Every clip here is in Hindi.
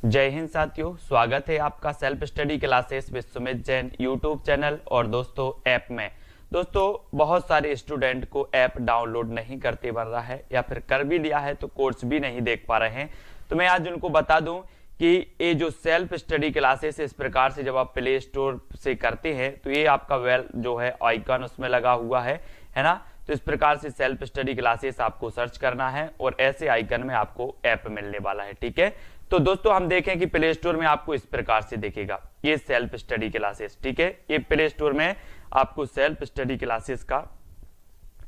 जय हिंद साथियों, स्वागत है आपका self study classes with Sumit Jain YouTube channel और दोस्तों ऐप में। दोस्तों बहुत सारे स्टूडेंट को ऐप डाउनलोड नहीं करते बन रहा है या फिर कर भी लिया है तो कोर्स भी नहीं देख पा रहे हैं। तो मैं आज उनको बता दूं कि ये जो सेल्फ स्टडी क्लासेस इस प्रकार से जब आप प्ले स्टोर से करते हैं तो ये आपका वेल जो है आइकन उसमें लगा हुआ है ना। तो इस प्रकार से सेल्फ स्टडी क्लासेस आपको सर्च करना है और ऐसे आइकन में आपको ऐप मिलने वाला है। ठीक है, तो दोस्तों हम देखें कि प्ले स्टोर में आपको इस प्रकार से दिखेगा ये सेल्फ स्टडी क्लासेस। ठीक है, ये प्ले स्टोर में आपको सेल्फ स्टडी क्लासेस का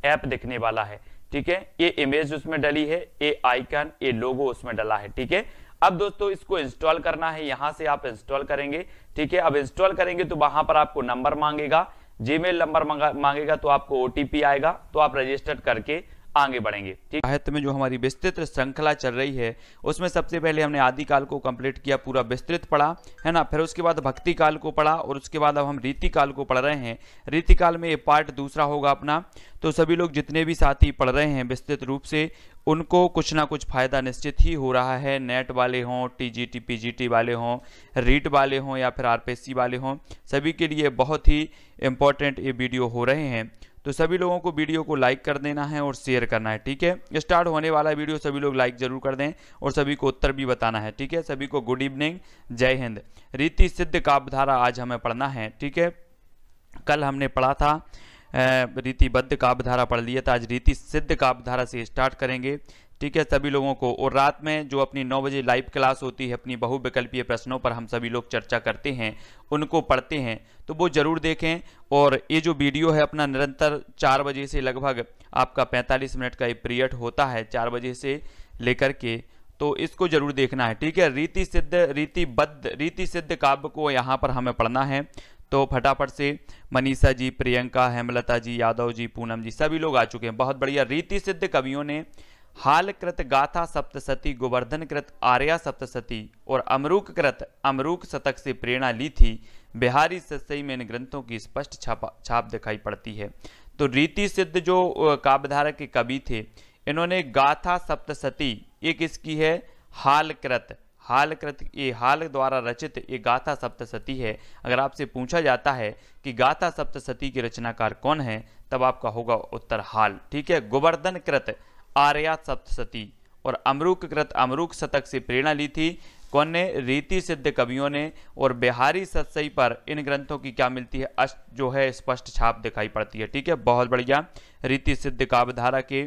ऐप दिखने वाला है। ठीक है, ये इमेज उसमें डली है, ये आइकन, ये लोगो उसमें डला है। ठीक है, अब दोस्तों इसको इंस्टॉल करना है, यहां से आप इंस्टॉल करेंगे। ठीक है, अब इंस्टॉल करेंगे तो वहां पर आपको नंबर मांगेगा, जीमेल नंबर मांगेगा, तो आपको ओटीपी आएगा, तो आप रजिस्टर करके आगे बढ़ेंगे। ठीक, साहित्य में जो हमारी विस्तृत श्रृंखला चल रही है उसमें सबसे पहले हमने आदिकाल को कंप्लीट किया, पूरा विस्तृत पढ़ा है ना। फिर उसके बाद भक्ति काल को पढ़ा और उसके बाद अब हम रीति काल को पढ़ रहे हैं। रीति काल में ये पार्ट दूसरा होगा अपना। तो सभी लोग जितने भी साथी पढ़ रहे हैं विस्तृत रूप से, उनको कुछ ना कुछ फायदा निश्चित ही हो रहा है। नेट वाले हों, टीजीटी पीजीटी वाले हों, रीट वाले हों या फिर आरपीएससी वाले हों, सभी के लिए बहुत ही इंपॉर्टेंट ये वीडियो हो रहे हैं। तो सभी लोगों को वीडियो को लाइक कर देना है और शेयर करना है। ठीक है, स्टार्ट होने वाला वीडियो सभी लोग लाइक जरूर कर दें और सभी को उत्तर भी बताना है। ठीक है, सभी को गुड इवनिंग, जय हिंद। रीति सिद्ध काव्यधारा आज हमें पढ़ना है। ठीक है, कल हमने पढ़ा था रीतिबद्ध काव्यधारा पढ़ लिया था, आज रीति सिद्ध काव्यधारा से स्टार्ट करेंगे। ठीक है, सभी लोगों को, और रात में जो अपनी 9 बजे लाइव क्लास होती है अपनी बहुविकल्पीय प्रश्नों पर हम सभी लोग चर्चा करते हैं, उनको पढ़ते हैं, तो वो जरूर देखें। और ये जो वीडियो है अपना निरंतर 4 बजे से लगभग आपका 45 मिनट का ये पीरियड होता है, 4 बजे से लेकर के, तो इसको जरूर देखना है। ठीक है, रीति सिद्ध काव्य को यहाँ पर हमें पढ़ना है। तो फटाफट से मनीषा जी, प्रियंका, हेमलता जी, यादव जी, पूनम जी, सभी लोग आ चुके हैं, बहुत बढ़िया। रीति सिद्ध कवियों ने हाल कृत गाथा सप्तशती, गोवर्धन कृत आर्या सप्तशती और अमरूक कृत अमरूक शतक से प्रेरणा ली थी। बिहारी सतसई में इन ग्रंथों की स्पष्ट छाप दिखाई पड़ती है। तो रीति सिद्ध जो काव्यधारा के कवि थे, इन्होंने गाथा सप्तशती, ये किसकी है? हालकृत ये हाल द्वारा रचित ये गाथा सप्तशती है। अगर आपसे पूछा जाता है कि गाथा सप्तशती के रचनाकार कौन है, तब आपका होगा उत्तर हाल। ठीक है, गोवर्धन कृत आर्या सप्तशती और अमरूक कृत अमरूक शतक से प्रेरणा ली थी। कौन ने? रीति सिद्ध कवियों ने। और बिहारी सतसई पर इन ग्रंथों की क्या मिलती है? जो है स्पष्ट छाप दिखाई पड़ती है। ठीक है, बहुत बढ़िया। रीति सिद्ध काव्यधारा के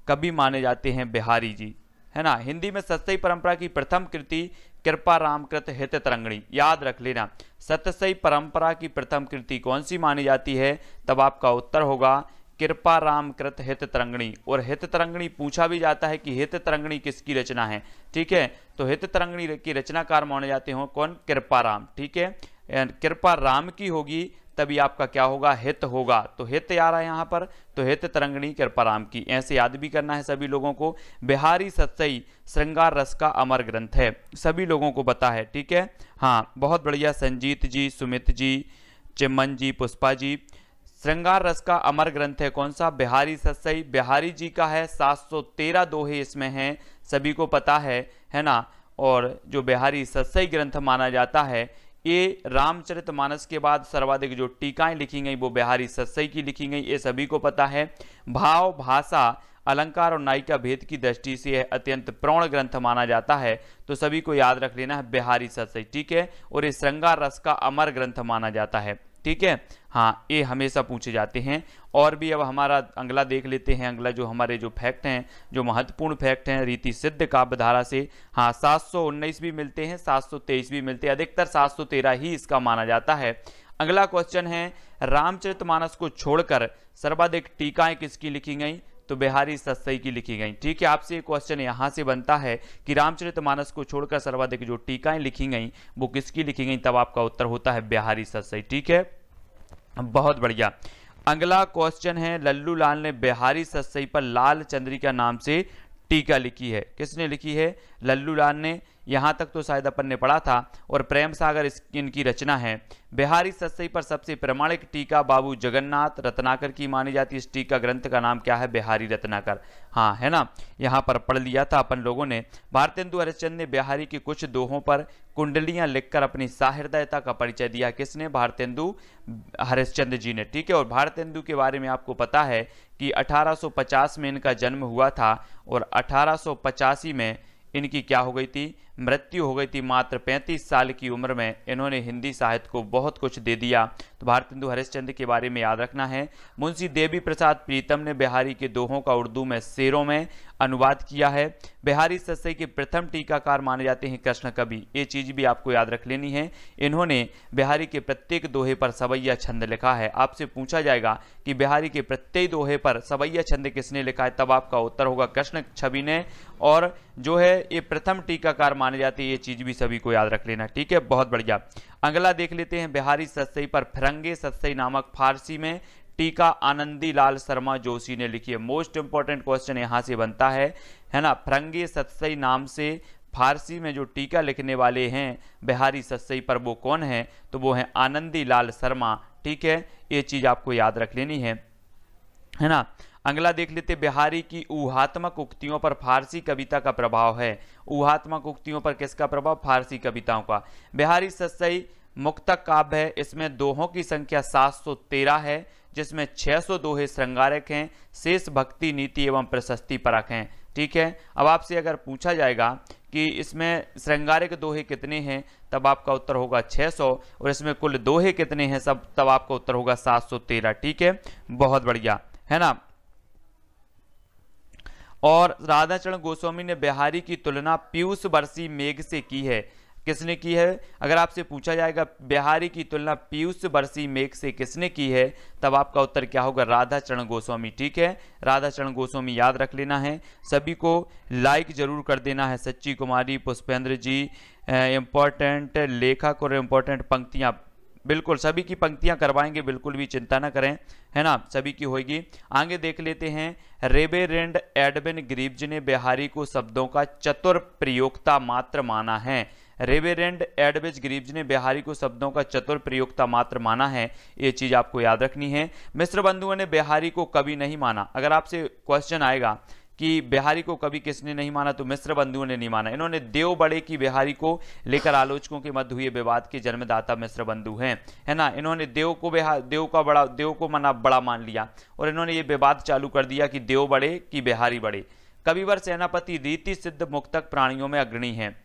कवि माने जाते हैं बिहारी जी, है ना। हिंदी में सतसई परंपरा की प्रथम कृति कृपा रामकृत हित तरंगिणी, याद रख लेना। सतसई परंपरा की प्रथम कृति कौन सी मानी जाती है? तब आपका उत्तर होगा कृपा रामकृत हित तरंगिणी। और हित तरंगिणी पूछा भी जाता है कि हित तरंगिणी किसकी रचना है। ठीक है, तो हित तरंगिणी की रचनाकार माने जाते हो कौन? कृपा राम। ठीक है, कृपा राम की होगी तभी आपका क्या होगा? हित होगा। तो हित आ रहा है यहाँ पर, तो हित तरंगिणी कृपा राम की, ऐसे याद भी करना है सभी लोगों को। बिहारी सतसई श्रृंगार रस का अमर ग्रंथ है, सभी लोगों को पता है। ठीक है, हाँ, बहुत बढ़िया। संजीत जी, सुमित जी, चिमन जी, पुष्पा जी, श्रृंगार रस का अमर ग्रंथ है कौन सा? बिहारी सतसई। बिहारी जी का है, 713 दोहे इसमें हैं, सभी को पता है ना। और जो बिहारी सतसई ग्रंथ माना जाता है, ये रामचरितमानस के बाद सर्वाधिक जो टीकाएं लिखी गई वो बिहारी सतसई की लिखी गई, ये सभी को पता है। भाव, भाषा, अलंकार और नायिका भेद की दृष्टि से अत्यंत प्रौढ़ ग्रंथ माना जाता है, तो सभी को याद रख लेना है बिहारी सतसई। ठीक है, और ये श्रृंगार रस का अमर ग्रंथ माना जाता है। ठीक है, हाँ, ये हमेशा पूछे जाते हैं। और भी अब हमारा अगला देख लेते हैं, अगला जो हमारे जो फैक्ट हैं, जो महत्वपूर्ण फैक्ट हैं रीति सिद्ध काव्यधारा से। हाँ, 719 भी मिलते हैं, 723 भी मिलते हैं, अधिकतर 713 ही इसका माना जाता है। अगला क्वेश्चन है, रामचरितमानस को छोड़कर सर्वाधिक टीकाएं किसकी लिखी गई? तो बिहारी सतसई की लिखी गई। ठीक है, आपसे एक क्वेश्चन यहां से बनता है कि रामचरितमानस को छोड़कर सर्वाधिक जो टीकाएं लिखी गई वो किसकी लिखी गई? तब आपका उत्तर होता है बिहारी सतसई। ठीक है, बहुत बढ़िया। अगला क्वेश्चन है, लल्लू लाल ने बिहारी सतसई पर लाल चंद्रिका नाम से टीका लिखी है, किसने लिखी है? लल्लू लाल ने। यहाँ तक तो शायद अपन ने पढ़ा था। और प्रेम सागर इनकी रचना है। बिहारी सतसई पर सबसे प्रामाणिक टीका बाबू जगन्नाथ रत्नाकर की मानी जाती है। इस टीका ग्रंथ का नाम क्या है? बिहारी रत्नाकर। हाँ, है ना, यहाँ पर पढ़ लिया था अपन लोगों ने। भारतेंदु हरिश्चंद्र ने बिहारी के कुछ दोहों पर कुंडलियां लिखकर अपनी सहृदयता का परिचय दिया। किसने? भारतेंदु हरिश्चंद्र जी ने। ठीक है, और भारतेंदु के बारे में आपको पता है कि 1850 में इनका जन्म हुआ था और 1885 में इनकी क्या हो गई थी? मृत्यु हो गई थी। मात्र 35 साल की उम्र में इन्होंने हिंदी साहित्य को बहुत कुछ दे दिया। तो भारतेंदु हरिश्चंद्र के बारे में याद रखना है। मुंशी देवी प्रसाद प्रीतम ने बिहारी के दोहों का उर्दू में शेरों में अनुवाद किया है। बिहारी सतसई के प्रथम टीकाकार माने जाते हैं कृष्ण कवि। ये चीज भी आपको याद रख लेनी है। इन्होंने बिहारी के प्रत्येक दोहे पर सवैया छंद लिखा है। आपसे पूछा जाएगा कि बिहारी के प्रत्येक दोहे पर सवैया छंद किसने लिखा है, तब आपका उत्तर होगा कृष्ण छवि ने। और जो है ये प्रथम टीकाकार माने जाते हैं। ये चीज भी सभी को याद रख लेना। ठीक है, बहुत बढ़िया। अगला देख लेते हैं। बिहारी सतसई पर फिरंगे सतसई नामक फारसी में टीका आनंदी लाल शर्मा जोशी ने लिखी है। मोस्ट इंपॉर्टेंट क्वेश्चन यहां से बनता है ना। फिरंगे सतसई नाम से फारसी में जो टीका लिखने वाले हैं बिहारी सतसई पर, वो कौन है? तो वो है आनंदी लाल शर्मा। ठीक है, ये चीज आपको याद रख लेनी है ना। अगला देख लेते। बिहारी की ऊहात्मक उक्तियों पर फारसी कविता का प्रभाव है। ऊहात्मक उक्तियों पर किसका प्रभाव? फारसी कविताओं का। बिहारी सतसई मुक्तक काव्य है। इसमें दोहों की संख्या 713 है, जिसमें 600 दोहे श्रृंगारक हैं, शेष भक्ति नीति एवं प्रशस्ति परक हैं। ठीक है, अब आपसे अगर पूछा जाएगा कि इसमें श्रृंगारक दोहे कितने हैं, तब आपका उत्तर होगा 600। और इसमें कुल दोहे कितने हैं सब, तब आपका उत्तर होगा 713। ठीक है, बहुत बढ़िया, है ना। और राधाचरण गोस्वामी ने बिहारी की तुलना पीयूष बरसी मेघ से की है। किसने की है? अगर आपसे पूछा जाएगा बिहारी की तुलना पीयूष बरसी मेघ से किसने की है, तब आपका उत्तर क्या होगा? राधाचरण गोस्वामी। ठीक है, राधाचरण गोस्वामी याद रख लेना है। सभी को लाइक जरूर कर देना है। सच्ची कुमारी, पुष्पेंद्र जी, इंपॉर्टेंट लेखक और इंपॉर्टेंट पंक्तियां, बिल्कुल सभी की पंक्तियां करवाएंगे, बिल्कुल भी चिंता ना करें, है ना, सभी की होगी। आगे देख लेते हैं। रेवेरेंड एडविन ग्रीव्ज ने बिहारी को शब्दों का चतुर प्रयोक्ता मात्र माना है। रेवेरेंड एडविन ग्रीव्ज ने बिहारी को शब्दों का चतुर प्रयोक्ता मात्र माना है। ये चीज आपको याद रखनी है। मिश्र बंधुओं ने बिहारी को कवि नहीं माना। अगर आपसे क्वेश्चन आएगा कि बिहारी को कवि किसने नहीं माना, तो मिश्र बंधुओं ने नहीं माना। इन्होंने देव बड़े की बिहारी को लेकर आलोचकों के मध्य हुए विवाद के जन्मदाता मिश्र बंधु हैं, है ना। इन्होंने देव को मना बड़ा मान लिया और इन्होंने ये विवाद चालू कर दिया कि देव बड़े की बिहारी बड़े। कविवर सेनापति रीति सिद्ध मुक्तक प्राणियों में अग्रणी हैं,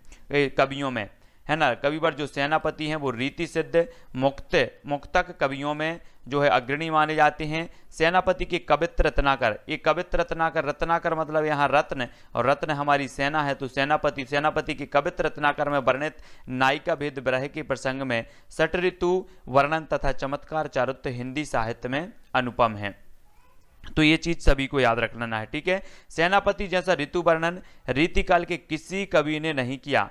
कवियों में, है ना। कविवर जो सेनापति हैं वो रीति सिद्ध मुक्तक कवियों में जो है अग्रणी माने जाते हैं। सेनापति के कवित्र रत्नाकर, ये कवित्र रत्नाकर मतलब यहाँ रत्न, और रत्न हमारी सेना है, तो सेनापति के कवित्र रत्नाकर में वर्णित नायिका भेद विरह के प्रसंग में षट ऋतु वर्णन तथा चमत्कार चारुत्य हिंदी साहित्य में अनुपम है। तो ये चीज सभी को याद रखना है। ठीक है, सेनापति जैसा ऋतु वर्णन रीतिकाल के किसी कवि ने नहीं किया,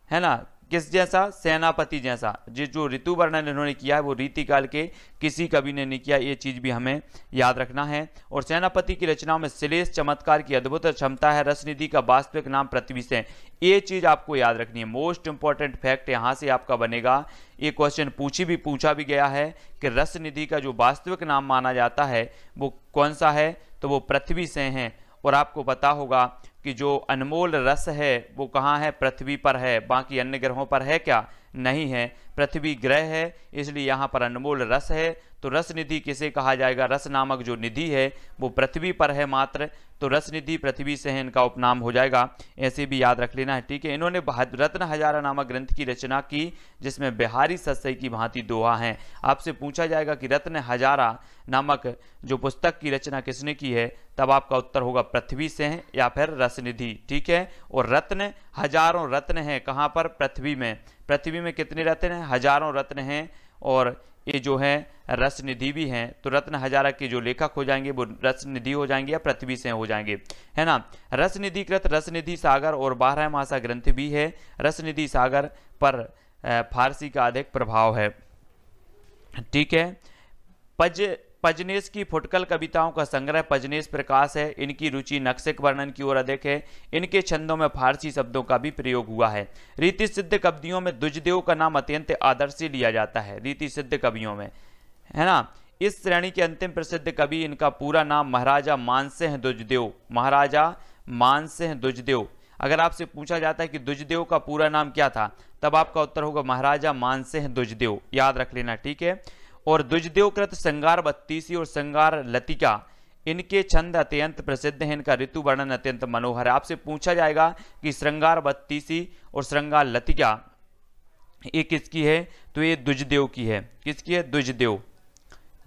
है ना। किस जैसा? सेनापति जैसा। जो ऋतु वर्णन इन्होंने किया है वो रीतिकाल के किसी कवि ने नहीं किया। ये चीज भी हमें याद रखना है। और सेनापति की रचनाओं में श्लेष चमत्कार की अद्भुत क्षमता है। रसनिधि का वास्तविक नाम पृथ्वी से, ये चीज आपको याद रखनी है। मोस्ट इंपॉर्टेंट फैक्ट यहां से आपका बनेगा। ये क्वेश्चन पूछा भी गया है कि रसनिधि का जो वास्तविक नाम माना जाता है वो कौन सा है, तो वो पृथ्वी से है। और आपको पता होगा कि जो अनमोल रस है वो कहाँ है? पृथ्वी पर है। बाकी अन्य ग्रहों पर है क्या? नहीं है। पृथ्वी ग्रह है, इसलिए यहाँ पर अनमोल रस है। तो रस निधि किसे कहा जाएगा? रस नामक जो निधि है वो पृथ्वी पर है मात्र, तो रस निधि पृथ्वी से है, इनका उपनाम हो जाएगा। ऐसे भी याद रख लेना है। ठीक है, इन्होंने रत्न हजारा नामक ग्रंथ की रचना की, जिसमें बिहारी सतसई की भांति दोहा हैं। आपसे पूछा जाएगा कि रत्न हजारा नामक जो पुस्तक की रचना किसने की है, तब आपका उत्तर होगा पृथ्वी से है या फिर रसनिधि। ठीक है, और रत्न हजारों रत्न हैं कहाँ पर? पृथ्वी में। पृथ्वी में कितने रत्न हैं? हजारों रत्न हैं। और ये जो है रसनिधि भी हैं। तो रत्न हजारा के जो लेखक हो जाएंगे वो रसनिधि हो जाएंगे या पृथ्वी से हो जाएंगे, है ना। रसनिधि कृत रसनिधि सागर और 12 मासा ग्रंथ भी है। रसनिधि सागर पर फारसी का अधिक प्रभाव है। ठीक है, पजनेस की फुटकल कविताओं का संग्रह पजनेस प्रकाश है। इनकी रुचि नक्शे वर्णन की ओर अधिक है। इनके छंदों में फारसी शब्दों का भी प्रयोग हुआ है। रीति सिद्ध कवियों में द्विजदेव का नाम अत्यंत आदर्श से लिया जाता है। रीति सिद्ध कवियों में, है ना। इस श्रेणी के अंतिम प्रसिद्ध कवि, इनका पूरा नाम महाराजा मानसिंह द्विजदेव, महाराजा मानसिंह द्विजदेव। अगर आपसे पूछा जाता है कि द्विजदेव का पूरा नाम क्या था, तब आपका उत्तर होगा महाराजा मानसिंह द्विजदेव, याद रख लेना, ठीक है। और द्विजदेव कृत श्रृंगार बत्तीसी और श्रृंगार लतिका, इनके छंद अत्यंत प्रसिद्ध हैं। इनका ऋतु वर्णन अत्यंत मनोहर है। आपसे पूछा जाएगा कि श्रृंगार बत्तीसी और श्रृंगार लतिका ये किसकी है, तो ये द्विजदेव की है। किसकी है, द्विजदेव,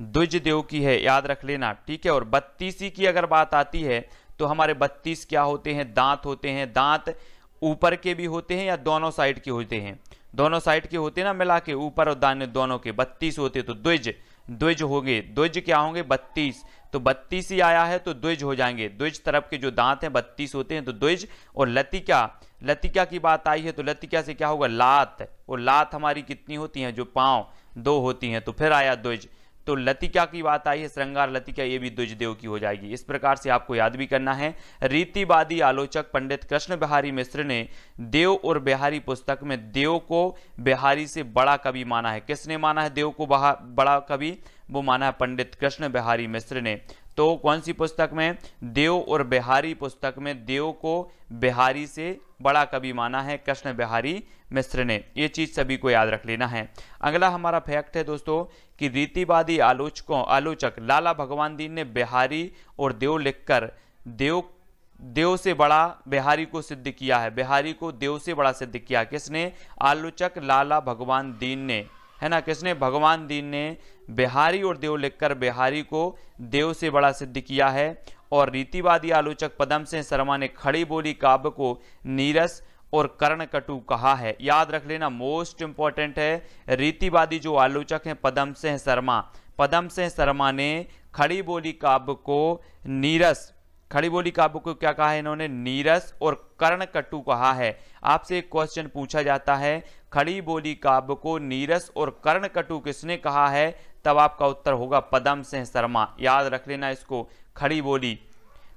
द्विजदेव की है, याद रख लेना, ठीक है। और बत्तीसी की अगर बात आती है तो हमारे 32 क्या होते हैं, दांत होते हैं। दांत ऊपर के भी होते हैं या दोनों साइड के होते हैं, दोनों साइड के होते हैं ना, मिला के ऊपर और दाने दोनों के 32 होते, तो द्विज, द्विज होंगे। द्विज क्या होंगे, 32, तो 32 ही आया है तो द्विज हो जाएंगे। द्विज तरफ के जो दांत हैं 32 होते हैं तो द्विज। और लतिका, लतिका की बात आई है तो लतिका से क्या होगा, लात। और लात हमारी कितनी होती हैं, जो पांव 2 होती हैं, तो फिर आया द्विज। तो लतिका की बात आई है, श्रृंगार लतिका, ये भी द्विजदेव की हो जाएगी। इस प्रकार से आपको याद भी करना है। रीतिवादी आलोचक पंडित कृष्ण बिहारी मिश्र ने देव और बिहारी पुस्तक में देव को बिहारी से बड़ा कवि माना है। किसने माना है देव को बड़ा कवि, वो माना है पंडित कृष्ण बिहारी मिश्र ने। तो कौन सी पुस्तक में, देव और बिहारी पुस्तक में देव को बिहारी से बड़ा कवि माना है कृष्ण बिहारी मिश्र ने। ये चीज सभी को याद रख लेना है। अगला हमारा फैक्ट है दोस्तों कि रीतिवादी आलोचक लाला भगवान दीन ने बिहारी और देव लिखकर देव से बड़ा बिहारी को सिद्ध किया है। बिहारी को देव से बड़ा सिद्ध किया। किसने, आलोचक लाला भगवान दीन ने, है ना। किसने, भगवान दीन ने बिहारी और देव लिखकर बिहारी को देव से बड़ा सिद्ध किया है। और रीतिवादी आलोचक पदम सिंह शर्मा ने खड़ी बोली काव्य को नीरस और कर्णकटु कहा है। याद रख लेना, मोस्ट इंपॉर्टेंट है। रीतिवादी जो आलोचक हैं पदम सिंह शर्मा ने खड़ी बोली काव्य को नीरस, खड़ी बोली काव्य को क्या कहा है इन्होंने, नीरस और कर्णकटु कहा है। आपसे एक क्वेश्चन पूछा जाता है, खड़ी बोली काव्य को नीरस और कर्णकटु किसने कहा है, तब आपका उत्तर होगा पदम सिंह शर्मा। याद रख लेना इसको, खड़ी बोली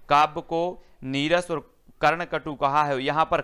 काव्य को नीरस और कर्णकटु कहा है। यहाँ पर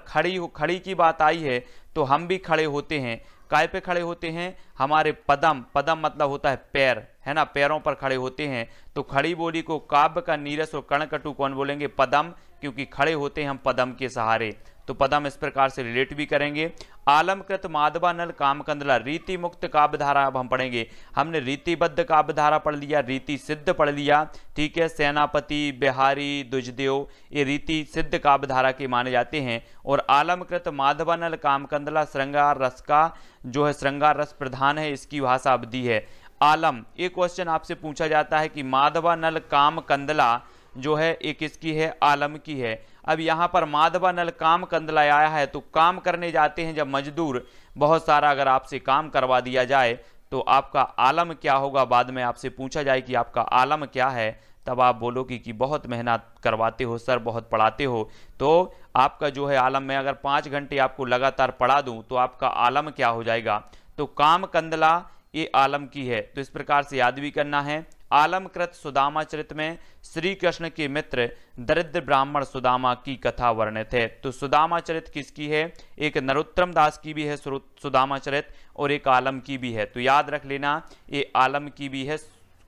खड़ी की बात आई है तो हम भी खड़े होते हैं। काय पे खड़े होते हैं, हमारे पदम मतलब होता है पैर, है ना, पैरों पर खड़े होते हैं। तो खड़ी बोली को काव्य का नीरस और कर्णकटु कौन बोलेंगे, पदम, क्योंकि खड़े होते हैं हम पदम के सहारे। तो पदम इस प्रकार से रिलेट भी करेंगे। आलमकृत माधवानल कामकंदला, रीति मुक्त काव्यधारा अब हम पढ़ेंगे। हमने रीतिबद्ध काव्यधारा पढ़ लिया, रीति सिद्ध पढ़ लिया, ठीक है। सेनापति, बिहारी, द्विजदेव ये रीति सिद्ध काव्यधारा के माने जाते हैं। और आलमकृत माधवानल कामकंदला श्रृंगार रस का जो है, श्रृंगार रस प्रधान है, इसकी भाषा अवधि है। आलम, एक क्वेश्चन आपसे पूछा जाता है कि माधवानल कामकंदला जो है एक किसकी है, आलम की है। अब यहाँ पर माधवानल कामकंदला आया है तो काम करने जाते हैं जब मजदूर, बहुत सारा अगर आपसे काम करवा दिया जाए तो आपका आलम क्या होगा। बाद में आपसे पूछा जाए कि आपका आलम क्या है, तब आप बोलोगे कि बहुत मेहनत करवाते हो सर, बहुत पढ़ाते हो। तो आपका जो है आलम, में अगर 5 घंटे आपको लगातार पढ़ा दूं तो आपका आलम क्या हो जाएगा, तो कामकंदला ये आलम की है। तो इस प्रकार से याद भी करना है। आलमकृत सुदामा चरित में श्री कृष्ण के मित्र दरिद्र ब्राह्मण सुदामा की कथा वर्णित है। तो सुदामा चरित किसकी है, एक नरोत्तम दास की भी है सुदामा चरित, और एक आलम की भी है। तो याद रख लेना, ये आलम की भी है,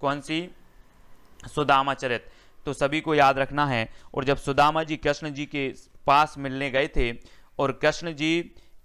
कौन सी, सुदामा चरित। तो सभी को याद रखना है। और जब सुदामा जी कृष्ण जी के पास मिलने गए थे और कृष्ण जी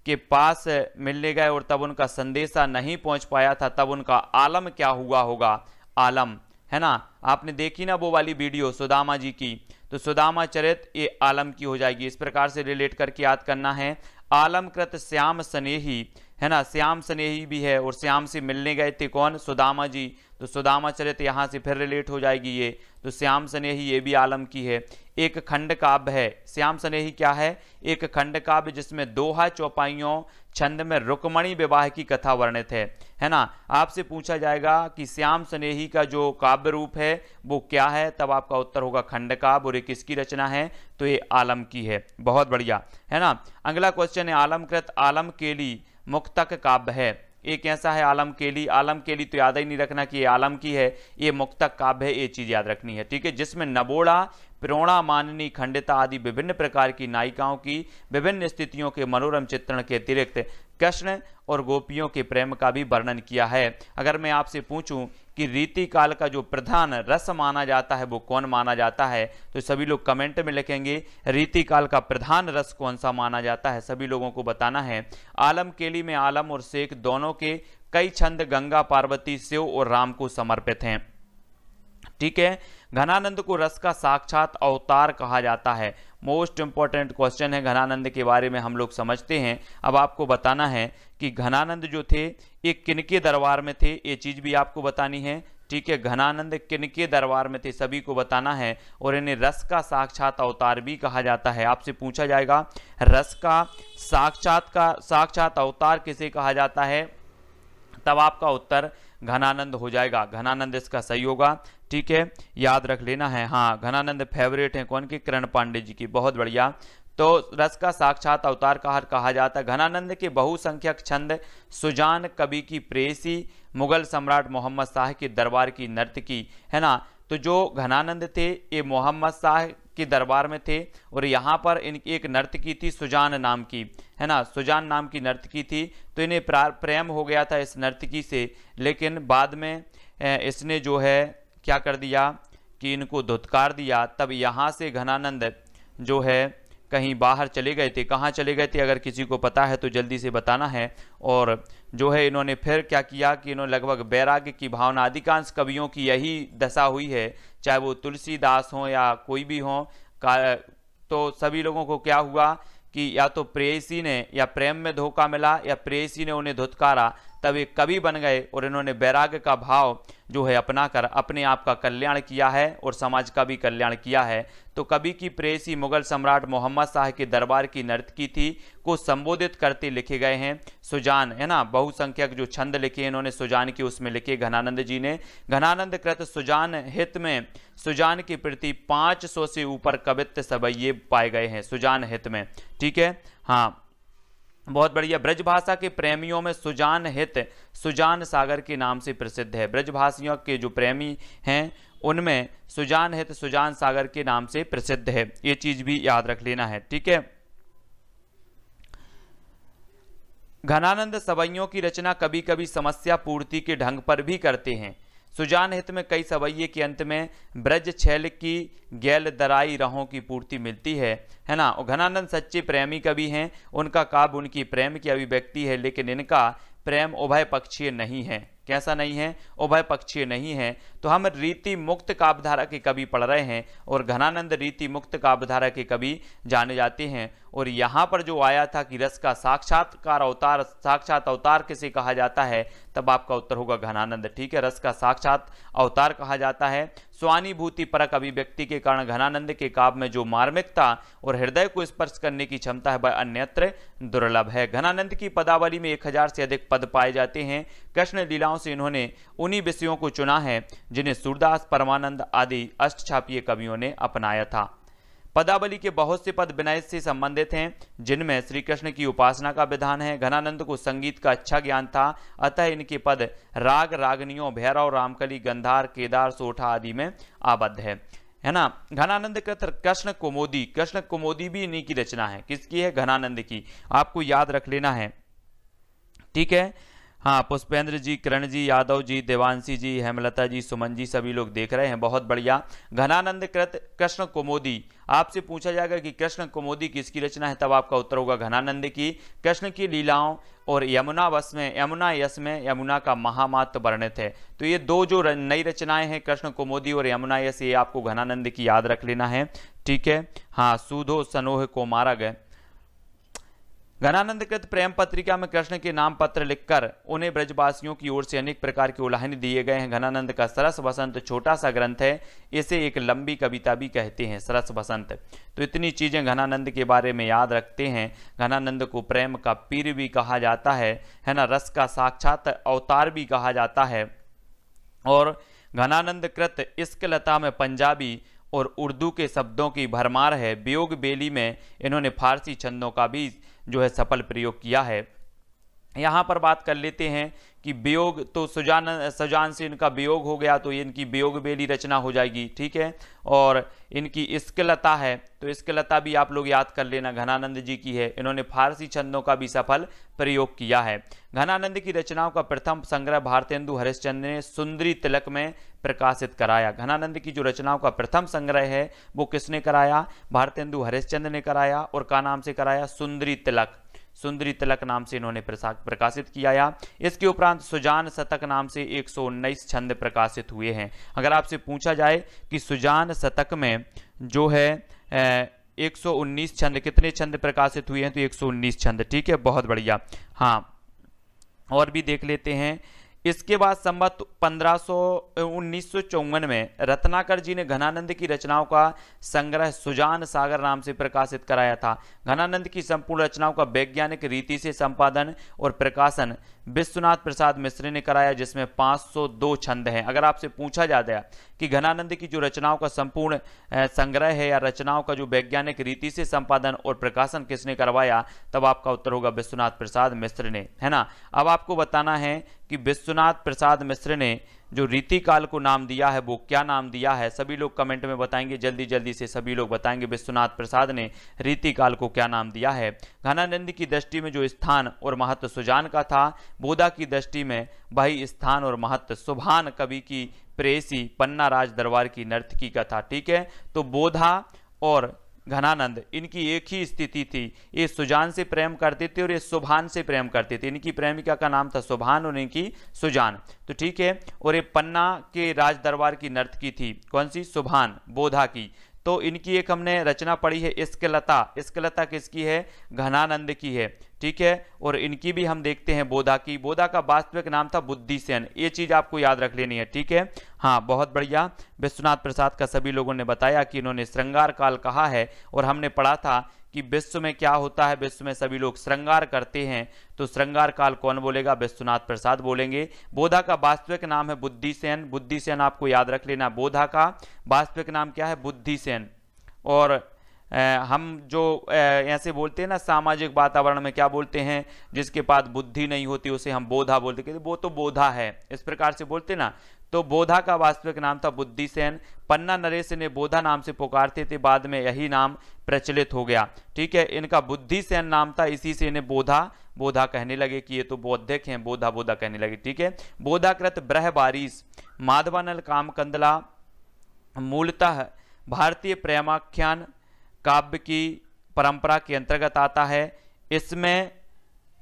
के पास मिलने गए और तब उनका संदेशा नहीं पहुंच पाया था, तब उनका आलम क्या हुआ होगा, आलम, है ना। आपने देखी ना वो वाली वीडियो सुदामा जी की, तो सुदामा चरित ये आलम की हो जाएगी। इस प्रकार से रिलेट करके याद करना है। आलमकृत श्याम स्नेही, है ना, श्याम स्नेही भी है, और श्याम से मिलने गए थे कौन, सुदामा जी। तो सुदामा चरित यहाँ से फिर रिलेट हो जाएगी ये। तो श्याम स्नेही ये भी आलम की है। एक खंड काव्य है, श्याम स्नेही क्या है, एक खंड काव्य जिसमें दोहा चौपाइयों छंद में रुक्मणी विवाह की कथा वर्णित है ना। आपसे पूछा जाएगा कि श्याम स्नेही का जो काव्य रूप है वो क्या है, तब आपका उत्तर होगा खंड काव्य, और ये किसकी रचना है, तो ये आलम की है। बहुत बढ़िया, है ना। अगला क्वेश्चन है, आलमकृत आलम केली मुक्तक काव्य है। एक ऐसा है आलम केली। आलम केली तो याद ही नहीं रखना कि ये आलम की है, ये मुक्तक काव्य है, ये चीज याद रखनी है, ठीक है। जिसमें नबोड़ा, प्रोणा, माननी, खंडिता आदि विभिन्न प्रकार की नायिकाओं की विभिन्न स्थितियों के मनोरम चित्रण के अतिरिक्त कृष्ण और गोपियों के प्रेम का भी वर्णन किया है। अगर मैं आपसे पूछूं कि रीति काल का जो प्रधान रस माना जाता है वो कौन माना जाता है, तो सभी लोग कमेंट में लिखेंगे रीति काल का प्रधान रस कौन सा माना जाता है, सभी लोगों को बताना है। आलम केली में आलम और शेख दोनों के कई छंद गंगा, पार्वती, शिव और राम को समर्पित हैं, ठीक है। घनानंद को रस का साक्षात अवतार कहा जाता है। मोस्ट इंपॉर्टेंट क्वेश्चन है, घनानंद के बारे में हम लोग समझते हैं। अब आपको बताना है कि घनानंद जो थे ये किनके दरबार में थे, ये चीज भी आपको बतानी है, ठीक है। घनानंद किनके दरबार में थे सभी को बताना है। और इन्हें रस का साक्षात अवतार भी कहा जाता है। आपसे पूछा जाएगा रस का साक्षात अवतार किसे कहा जाता है, तब आपका उत्तर घनानंद हो जाएगा। घनानंद इसका सही होगा, ठीक है, याद रख लेना है। हाँ, घनानंद फेवरेट हैं कौन की, करण पांडे जी की, बहुत बढ़िया। तो रस का साक्षात अवतार कहा जाता है। घनानंद के बहुसंख्यक छंद, सुजान कवि की प्रेयसी, मुगल सम्राट मोहम्मद शाह के दरबार की नर्तकी, है ना। तो जो घनानंद थे ये मोहम्मद शाह के दरबार में थे और यहाँ पर इनकी एक नर्तकी थी सुजान नाम की, है ना, सुजान नाम की नर्तकी थी। तो इन्हें प्रेम हो गया था इस नर्तकी से, लेकिन बाद में इसने जो है क्या कर दिया कि इनको धुतकार दिया। तब यहाँ से घनानंद जो है कहीं बाहर चले गए थे। कहाँ चले गए थे, अगर किसी को पता है तो जल्दी से बताना है। और जो है इन्होंने फिर क्या किया कि इन्होंने लगभग वैराग्य की भावना, अधिकांश कवियों की यही दशा हुई है, चाहे वो तुलसीदास हों या कोई भी हों, तो सभी लोगों को क्या हुआ कि या तो प्रेयसी ने या प्रेम में धोखा मिला या प्रेयसी ने उन्हें धुतकारा, तब ये कवि बन गए और इन्होंने वैराग्य का भाव जो है अपनाकर अपने आप का कल्याण किया है और समाज का भी कल्याण किया है। तो कवि की प्रेयसी मुगल सम्राट मोहम्मद शाह के दरबार की नर्तकी थी को संबोधित करते लिखे गए हैं सुजान, है ना। बहुसंख्यक जो छंद लिखे इन्होंने सुजान के उसमें लिखे घनानंद जी ने। घनानंद कृत सुजान हित में सुजान के प्रति 500 से ऊपर कवित्व सवैये पाए गए हैं सुजान हित में, ठीक है। हाँ, बहुत बढ़िया। ब्रजभाषा के प्रेमियों में सुजान हित सुजान सागर के नाम से प्रसिद्ध है। ब्रजभाषियों के जो प्रेमी हैं उनमें सुजान हित सुजान सागर के नाम से प्रसिद्ध है, ये चीज भी याद रख लेना है, ठीक है। घनानंद सवैयों की रचना कभी कभी समस्या पूर्ति के ढंग पर भी करते हैं। सुजान हित में कई सवैये के अंत में ब्रज छैल की गैल दराई राहों की पूर्ति मिलती है ना। और घनानंद सच्चे प्रेमी कवि हैं, उनका काव्य उनकी प्रेम की अभिव्यक्ति है, लेकिन इनका प्रेम उभय पक्षीय नहीं है। कैसा नहीं है, उभय पक्षीय नहीं है। तो हम रीति मुक्त काव्यधारा के कवि पढ़ रहे हैं और घनानंद रीति मुक्त काव्यधारा के कवि जाने जाते हैं। और यहाँ पर जो आया था कि रस का साक्षात अवतार किसे कहा जाता है, तब आपका उत्तर होगा घनानंद, ठीक है। रस का साक्षात अवतार कहा जाता है। स्वानुभूति परक अभिव्यक्ति के कारण घनानंद के काव्य में जो मार्मिकता और हृदय को स्पर्श करने की क्षमता है वह अन्यत्र दुर्लभ है। घनानंद की पदावली में 1000 से अधिक पद पाए जाते हैं। कृष्ण लीलाओं से इन्होंने उन्हीं विषयों को चुना है जिन्हें सूरदास, परमानंद आदि अष्टछापीय कवियों ने अपनाया था। पदावली के बहुत से पद विनय से संबंधित हैं, जिनमें श्री कृष्ण की उपासना का विधान है। घनानंद को संगीत का अच्छा ज्ञान था, अतः इनके पद राग रागनियों, भैरव, रामकली, गंधार, केदार, सोठा आदि में आबद्ध है ना। घनानंद कृष्ण कुमोदी भी इन्हीं की रचना है। किसकी है, घनानंद की, आपको याद रख लेना है, ठीक है। हाँ, पुष्पेंद्र जी, किरण जी, यादव जी, देवांशी जी, हेमलता जी, सुमन जी, सभी लोग देख रहे हैं, बहुत बढ़िया। घनानंद कृत कृष्ण कुमोदी, आपसे पूछा जाएगा कि कृष्ण कुमोदी किसकी रचना है, तब आपका उत्तर होगा घनानंद की। कृष्ण की लीलाओं और यमुना यश में यमुना का महामात्म वर्णित है। तो ये दो जो नई रचनाएं हैं, कृष्ण कुमोदी और यमुना यश, ये आपको घनानंद की याद रख लेना है, ठीक है। हाँ, सूधो सनोह को मारा गए। घनानंद कृत प्रेम पत्रिका में कृष्ण के नाम पत्र लिखकर उन्हें ब्रजवासियों की ओर से अनेक प्रकार के उलाहने दिए गए हैं। घनानंद का सरस वसंत छोटा सा ग्रंथ है, इसे एक लंबी कविता भी कहते हैं, सरस वसंत। तो इतनी चीजें घनानंद के बारे में याद रखते हैं। घनानंद को प्रेम का पीर भी कहा जाता है ना, रस का साक्षात अवतार भी कहा जाता है। और घनानंद कृत इश्क लता में पंजाबी और उर्दू के शब्दों की भरमार है। वियोग बेली में इन्होंने फारसी छंदों का भी जो है सफल प्रयोग किया है। यहाँ पर बात कर लेते हैं कि वियोग, तो सुजान से इनका वियोग हो गया तो इनकी वियोग बेली रचना हो जाएगी, ठीक है। और इनकी इश्कलता है, तो इश्कलता भी आप लोग याद कर लेना, घनानंद जी की है। इन्होंने फारसी छंदों का भी सफल प्रयोग किया है। घनानंद की रचनाओं का प्रथम संग्रह भारतेंदु हरिश्चंद्र ने सुंदरी तिलक में प्रकाशित कराया। घनानंद की जो रचनाओं का प्रथम संग्रह है वो किसने कराया? भारतेंदु हरिश्चंद्र ने कराया। और का नाम से कराया? सुंदरी तिलक। सुंदरी तिलक नाम से इन्होंने प्रकाशित किया। इसके उपरांत सुजान शतक नाम से 119 छंद प्रकाशित हुए हैं। अगर आपसे पूछा जाए कि सुजान शतक में जो है 119 छंद, कितने छंद प्रकाशित हुए हैं, तो 119 छंद, ठीक है, बहुत बढ़िया। हाँ, और भी देख लेते हैं। इसके बाद संवत 1954 में रत्नाकर जी ने घनानंद की रचनाओं का संग्रह सुजान सागर नाम से प्रकाशित कराया था। घनानंद की संपूर्ण रचनाओं का वैज्ञानिक रीति से संपादन और प्रकाशन विश्वनाथ प्रसाद मिश्र ने कराया, जिसमें 502 छंद हैं। अगर आपसे पूछा जाता है कि घनानंद की जो रचनाओं का संपूर्ण संग्रह है या रचनाओं का जो वैज्ञानिक रीति से संपादन और प्रकाशन किसने करवाया, तब आपका उत्तर होगा विश्वनाथ प्रसाद मिश्र ने, है ना। अब आपको बताना है कि विश्वनाथ प्रसाद मिश्र ने जो रीतिकाल को नाम दिया है वो क्या नाम दिया है। सभी लोग कमेंट में बताएंगे, जल्दी जल्दी से सभी लोग बताएंगे विश्वनाथ प्रसाद ने रीतिकाल को क्या नाम दिया है। घनानंद की दृष्टि में जो स्थान और महत्व सुजान का था, बोधा की दृष्टि में वही स्थान और महत्व सुभान कवि की प्रेयसी पन्ना राज दरबार की नर्तकी का था, ठीक है। तो बोधा और घनानंद इनकी एक ही स्थिति थी। ये सुजान से प्रेम करते थे और ये सुभान से प्रेम करते थे। इनकी प्रेमिका का नाम था सुभान और इनकी सुजान, तो ठीक है। और ये पन्ना के राज दरबार की नर्तकी थी, कौन सी? सुभान, बोधा की। तो इनकी एक हमने रचना पढ़ी है इश्कलता। इश्कलता किसकी है? घनानंद की है, ठीक है। और इनकी भी हम देखते हैं बोधा की। बोधा का वास्तविक नाम था बुद्धिसेन, ये चीज आपको याद रख लेनी है, ठीक है। हाँ, बहुत बढ़िया। विश्वनाथ प्रसाद का सभी लोगों ने बताया कि इन्होंने श्रृंगार काल कहा है। और हमने पढ़ा था कि विश्व में क्या होता है, विश्व में सभी लोग श्रृंगार करते हैं, तो श्रृंगार काल कौन बोलेगा? विश्वनाथ प्रसाद बोलेंगे। बोधा का वास्तविक नाम है बुद्धिसेन। बुद्धिसेन आपको याद रख लेना, बोधा का वास्तविक नाम क्या है? बुद्धिसेन। और हम जो ऐसे बोलते हैं ना सामाजिक वातावरण में, क्या बोलते हैं? जिसके पास बुद्धि नहीं होती उसे हम बोधा बोलते हैं, वो तो बोधा है, इस प्रकार से बोलते ना। तो बोधा का वास्तविक नाम था बुद्धिसेन। पन्ना नरेश ने बोधा नाम से पुकारते थे, बाद में यही नाम प्रचलित हो गया, ठीक है। इनका बुद्धिसेन नाम था, इसी से इन्हें बोधा बोधा कहने लगे कि ये तो बौद्धिक हैं, बोधा बोधा कहने लगे, ठीक है। बोधाकृत ब्रहबारिश माधवानल कामकंदला मूलतः भारतीय प्रेमाख्यान काव्य की परंपरा के अंतर्गत आता है। इसमें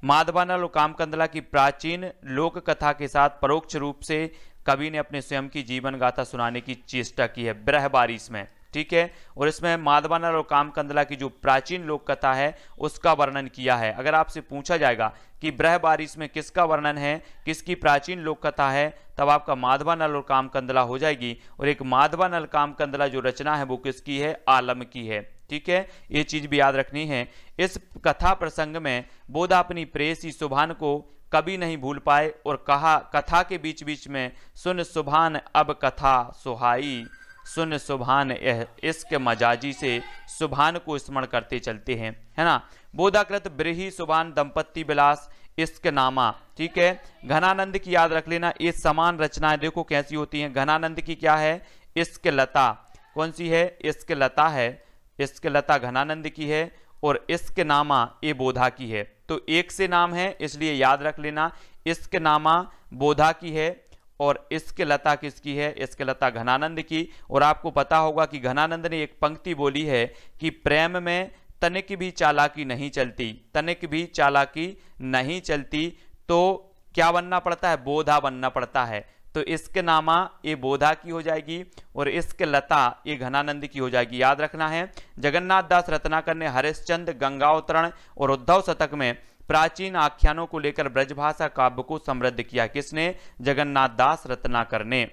माधवानल और कामकंदला की प्राचीन लोक कथा के साथ परोक्ष रूप से कवि ने अपने स्वयं की जीवन गाथा सुनाने की चेष्टा की है ब्रहबारिश में, ठीक है। और इसमें माधवानल और कामकंदला की जो प्राचीन लोक कथा है उसका वर्णन किया है। अगर आपसे पूछा जाएगा कि ब्रहबारिश में किसका वर्णन है, किसकी प्राचीन लोक कथा है, तब आपका माधवानल और कामकंदला हो जाएगी। और एक माधवानल कामकंदला जो रचना है वो किसकी है? आलम की है, ठीक है। ये चीज भी याद रखनी है। इस कथा प्रसंग में बोधा अपनी प्रेयसी सुभान को कभी नहीं भूल पाए और कहा, कथा के बीच बीच में, सुन सुभान अब कथा सुहाई, सुन सुभान इश्क मजाजी से सुभान को स्मरण करते चलते हैं, है ना। बोधाकृत ब्रीही सुभान दंपत्ति विलास इश्क नामा, ठीक है। घनानंद की याद रख लेना, ये समान रचनाएं देखो कैसी होती हैं। घनानंद की क्या है? इश्क लता। कौन सी है? इश्क लता है। इश्क लता घनानंद की है और इश्क नामा ये बोधा की है। तो एक से नाम है इसलिए याद रख लेना, इश्क नामा बोधा की है और इश्क लता किसकी है? इश्क लता घनानंद की। और आपको पता होगा कि घनानंद ने एक पंक्ति बोली है कि प्रेम में तनिक भी चालाकी नहीं चलती, तनिक भी चालाकी नहीं चलती, तो क्या बनना पड़ता है? बोधा बनना पड़ता है। तो इश्क नामा ये बोधा की हो जाएगी और इश्क लता ये घनानंद की हो जाएगी, याद रखना है। जगन्नाथ दास रत्नाकर ने हरिश्चंद्र, गंगावतरण और उद्धव शतक में प्राचीन आख्यानों को लेकर ब्रजभाषा काव्य को समृद्ध किया। किसने? जगन्नाथ दास रत्नाकर ने।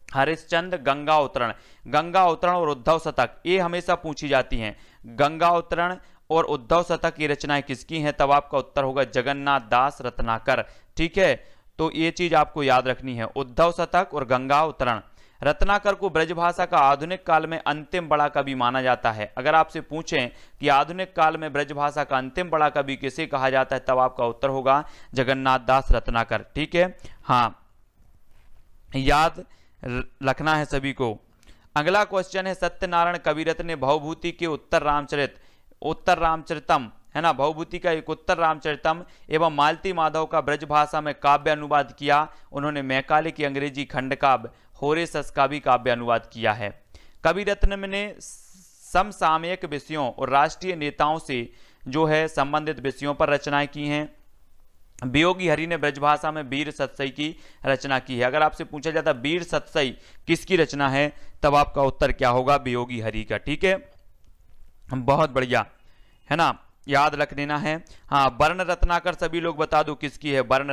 हरिश्चंद्र, गंगा अवतरण और उद्धव शतक ये हमेशा पूछी जाती हैं। गंगा अवतरण और उद्धव शतक की रचनाएं किसकी हैं? तब आपका उत्तर होगा जगन्नाथ दास रत्नाकर, ठीक है। तो ये चीज आपको याद रखनी है, उद्धव शतक और गंगा अवतरण। रत्नाकर को ब्रजभाषा का आधुनिक काल में अंतिम बड़ा कवि माना जाता है। अगर आपसे पूछें कि आधुनिक काल में ब्रजभाषा का अंतिम बड़ा कवि किसे कहा जाता है, तब आपका उत्तर होगा जगन्नाथ दास रत्नाकर। ठीक है, हाँ, याद रखना है सभी को। अगला क्वेश्चन है, सत्यनारायण कविरत्न ने भवभूति के उत्तर रामचरितम, है ना, भवभूति का एक उत्तर रामचरितम एवं मालती माधव का ब्रजभाषा में काव्य अनुवाद किया। उन्होंने मैकाले की अंग्रेजी खंड काव्य होरेसस का भी काव्य अनुवाद किया है। कविरत्न ने समसामयिक विषयों और राष्ट्रीय नेताओं से जो है संबंधित विषयों पर रचनाएं की हैं। वियोगी हरि ने ब्रजभाषा में वीर सतसई की रचना की है। अगर आपसे पूछा जाता वीर सतसई किसकी रचना है, तब आपका उत्तर क्या होगा, वियोगी हरि का। ठीक है, बहुत बढ़िया, है ना, याद रख लेना है। हाँ, वर्ण रत्नाकर सभी लोग बता दो किसकी है, वर्ण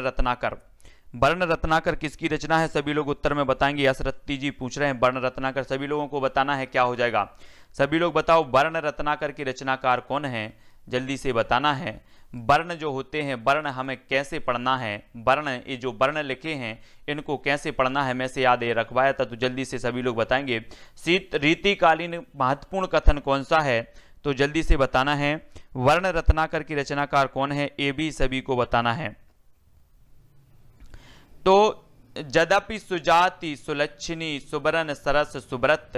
रत्नाकर किसकी रचना है, सभी लोग उत्तर में बताएंगे। यसरत्ती जी पूछ रहे हैं वर्ण रत्नाकर, सभी लोगों को बताना है, क्या हो जाएगा, सभी लोग बताओ वर्ण रत्नाकर के रचनाकार कौन है, जल्दी से बताना है। वर्ण जो होते हैं, वर्ण हमें कैसे पढ़ना है, वर्ण, ये जो वर्ण लिखे हैं इनको कैसे पढ़ना है, मैं से याद रखवाया था, तो जल्दी से सभी लोग बताएंगे। रीतिकालीन महत्वपूर्ण कथन कौन सा है, तो जल्दी से बताना है। वर्ण रत्नाकर की रचनाकार कौन है, ये भी सभी को बताना है। तो यद्यपि सुजाति सुलक्षणी सुबरन सरस सुब्रत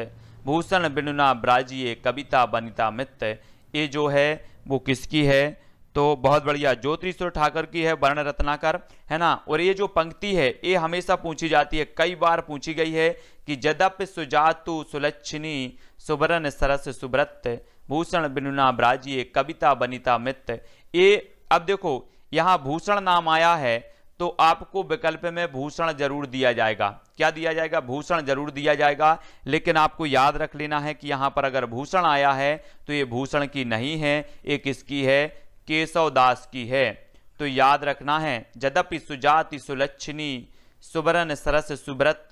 भूषण बिनुना ब्राजिए कविता बनिता मित्त, ये जो है वो किसकी है, तो बहुत बढ़िया, ज्योतिश्वर ठाकुर की है वर्ण रत्नाकर, है ना। और ये जो पंक्ति है ये हमेशा पूछी जाती है, कई बार पूछी गई है कि यद्यपि सुजातु सुलक्षणी सुबरन सरस सुब्रत भूषण बिनुना ब्राजिए कविता बनिता मित्त। ये अब देखो यहाँ भूषण नाम आया है तो आपको विकल्प में भूषण जरूर दिया जाएगा। क्या दिया जाएगा, भूषण जरूर दिया जाएगा, लेकिन आपको याद रख लेना है कि यहाँ पर अगर भूषण आया है तो ये भूषण की नहीं है, ये किसकी है, केशव दास की है। तो याद रखना है, यद्यपि सुजाति सुलक्षणी सुबरन सरस सुब्रत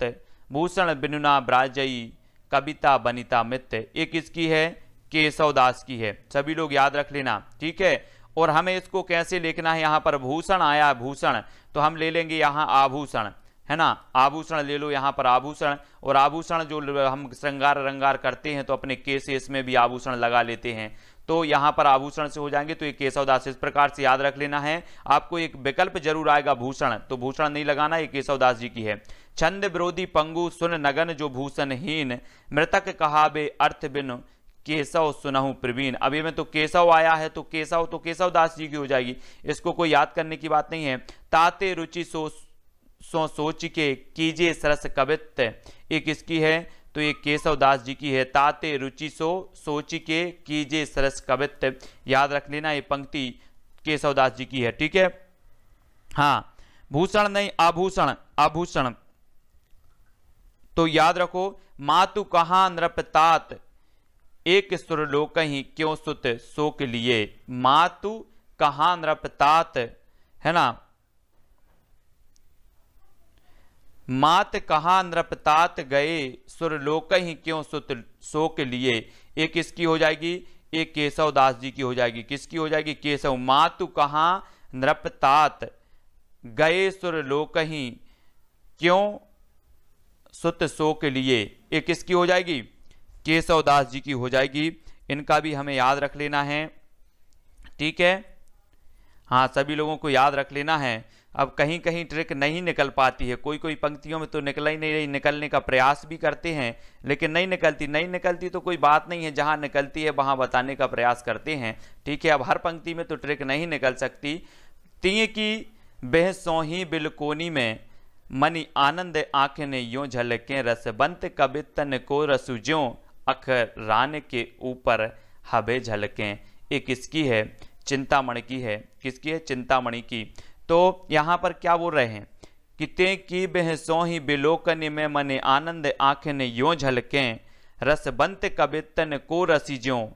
भूषण बिनुना ब्राजई कविता बनिता मित्त, ये किसकी है, केशव दास की है। सभी लोग याद रख लेना, ठीक है। और हमें इसको कैसे लिखना है, यहाँ पर भूषण आया, भूषण तो हम ले लेंगे यहाँ आभूषण, है ना, आभूषण ले लो यहाँ पर आभूषण। और आभूषण जो हम श्रृंगार रंगार करते हैं तो अपने केस में भी आभूषण लगा लेते हैं, तो यहाँ पर आभूषण से हो जाएंगे, तो ये केशवदास। इस प्रकार से याद रख लेना है। आपको एक विकल्प जरूर आएगा भूषण, तो भूषण नहीं लगाना, ये केशवदास जी की है। छंद विरोधी पंगु सुन नगन जो भूषणहीन मृतक कहावे अर्थ बिन केशव सुनहु प्रवीण। अभी में तो केशव आया है तो केशव दास जी की हो जाएगी, इसको कोई याद करने की बात नहीं है। ताते रुचि सोच के कीजिए सरस कवित्त, ये किसकी है, तो ये केशव दास जी की है। ताते रुचि सोच के कीजिए सरस कवित्त, याद रख लेना, ये पंक्ति केशव दास जी की है। ठीक है, हाँ, भूषण नहीं आभूषण, तो याद रखो। मातु कहा नृपतात एक सुरलोक ही क्यों सुत शोक लिए, मातु कहा नृपतात, है ना, मात कहा नृपतात गए सुरलोक ही क्यों सुत शोक लिए, ये किसकी हो जाएगी, ये केशव दास जी की हो जाएगी। किसकी हो जाएगी, केशव। मातु कहा नृपतात गए सुरलोक ही क्यों सुत शोक लिए, ये किसकी हो जाएगी, केशव दास जी की हो जाएगी। इनका भी हमें याद रख लेना है, ठीक है, हाँ, सभी लोगों को याद रख लेना है। अब कहीं कहीं ट्रिक नहीं निकल पाती है, कोई कोई में तो निकल ही नहीं रही, निकलने का प्रयास भी करते हैं लेकिन नहीं निकलती तो कोई बात नहीं है, जहां निकलती है वहां बताने का प्रयास करते हैं, ठीक है। अब हर पंक्ति में तो ट्रिक नहीं निकल सकती। तीय की बेह सोही बिलकोनी में मनी आनंद आंखें ने यूं झलके रसबंत कवितन को रसुज्यों अखरान के ऊपर हबे झलके, ये किसकी है, चिंतामणि की है। किसकी है, चिंतामणि की। तो यहाँ पर क्या बोल रहे हैं, किते की बेहसों ही बिलोकन में मने आनंद आंखें ने यूं झलके रसबंत कवितन को रसीज्यों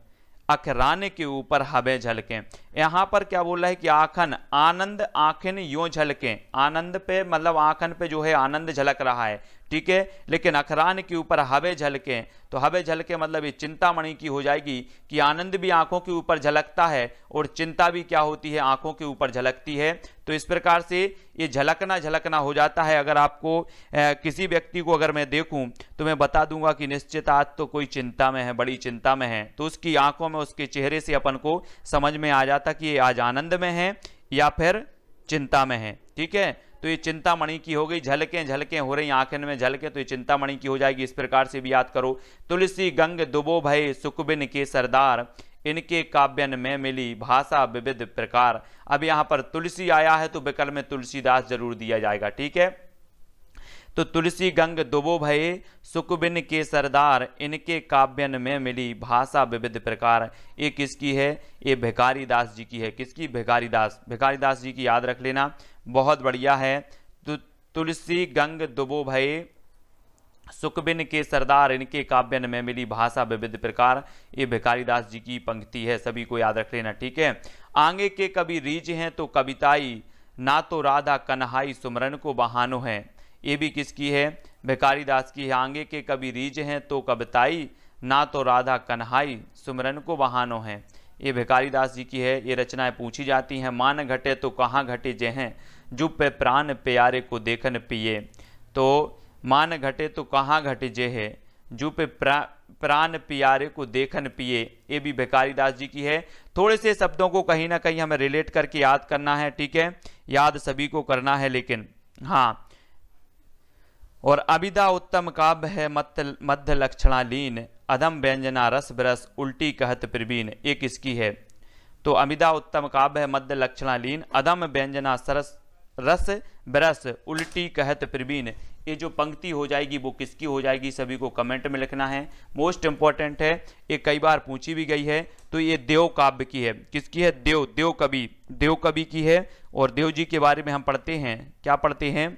अखराने के ऊपर हबे झलके। यहाँ पर क्या बोल रहा है कि आखन आनंद आंखें यूं झलके, आनंद पे मतलब आंखन पे जो है आनंद झलक रहा है, ठीक है। लेकिन अखरान के ऊपर हवे झलके, तो हवे झलके मतलब ये चिंतामणि की हो जाएगी कि आनंद भी आंखों के ऊपर झलकता है और चिंता भी क्या होती है, आंखों के ऊपर झलकती है। तो इस प्रकार से ये झलकना झलकना हो जाता है। अगर आपको किसी व्यक्ति को अगर मैं देखूं तो मैं बता दूंगा कि निश्चित आज तो कोई चिंता में है, बड़ी चिंता में है, तो उसकी आंखों में, उसके चेहरे से अपन को समझ में आ जाता कि ये आज आनंद में है या फिर चिंता में है, ठीक है। तो ये चिंतामणि की हो गई, झलकें झलकें हो रही आंखें में झलके, तो ये चिंतामणि की हो जाएगी। इस प्रकार से भी याद करो। तुलसी गंग दुबो भय सुखबिन के सरदार, इनके काव्यन में मिली भाषा विविध प्रकार। अब यहां पर तुलसी आया है तो विकल्प में तुलसीदास जरूर दिया जाएगा, ठीक है। तो तुलसी गंग दुबो भये सुखबिन के सरदार, इनके काव्यन में मिली भाषा विविध प्रकार। ये किसकी है? ये भिखारी दास जी की है। किसकी? भिखारी दास जी की याद रख लेना, बहुत बढ़िया है। तुलसी गंग दुबो भये सुखबिन के सरदार, इनके काव्यन में मिली भाषा विविध प्रकार। ये भिखारी दास जी की पंक्ति है, सभी को याद रख लेना, ठीक है। आगे के कवि रीझ हैं तो कविताई, ना तो राधा कन्हाई सुमरन को बहानो है। ये भी किसकी है? भिखारी दास की है। आगे के कवि रीझ हैं तो कविताई, ना तो राधा कन्हाई सुमरन को बहानो है। ये भिखारी दास जी की है। ये रचनाएं पूछी जाती हैं। मान घटे तो कहाँ घटे जे हैं, जो पे प्राण प्यारे को देखन पिए। तो मान घटे तो कहाँ घटे जे है, जो पे प्राण प्यारे को देखन पिए। ये भी भिखारी दास जी की है। थोड़े से शब्दों को कहीं ना कहीं हमें रिलेट करके याद करना है, ठीक है। याद सभी को करना है, लेकिन हाँ। और अभिधा उत्तम काव्य है मध्य लक्षणालीन, अधम व्यंजना रस बरस उल्टी कहत प्रवीण। ये किसकी है? तो अभिधा उत्तम काव्य है मध्य लक्षणालीन, अधम व्यंजना सरस रस बरस उल्टी कहत प्रवीण। ये जो पंक्ति हो जाएगी वो किसकी हो जाएगी? सभी को कमेंट में लिखना है, मोस्ट इंपॉर्टेंट है। ये कई बार पूछी भी गई है। तो ये देव काव्य की है। किसकी है? देव कवि की है। और देव जी के बारे में हम पढ़ते हैं, क्या पढ़ते हैं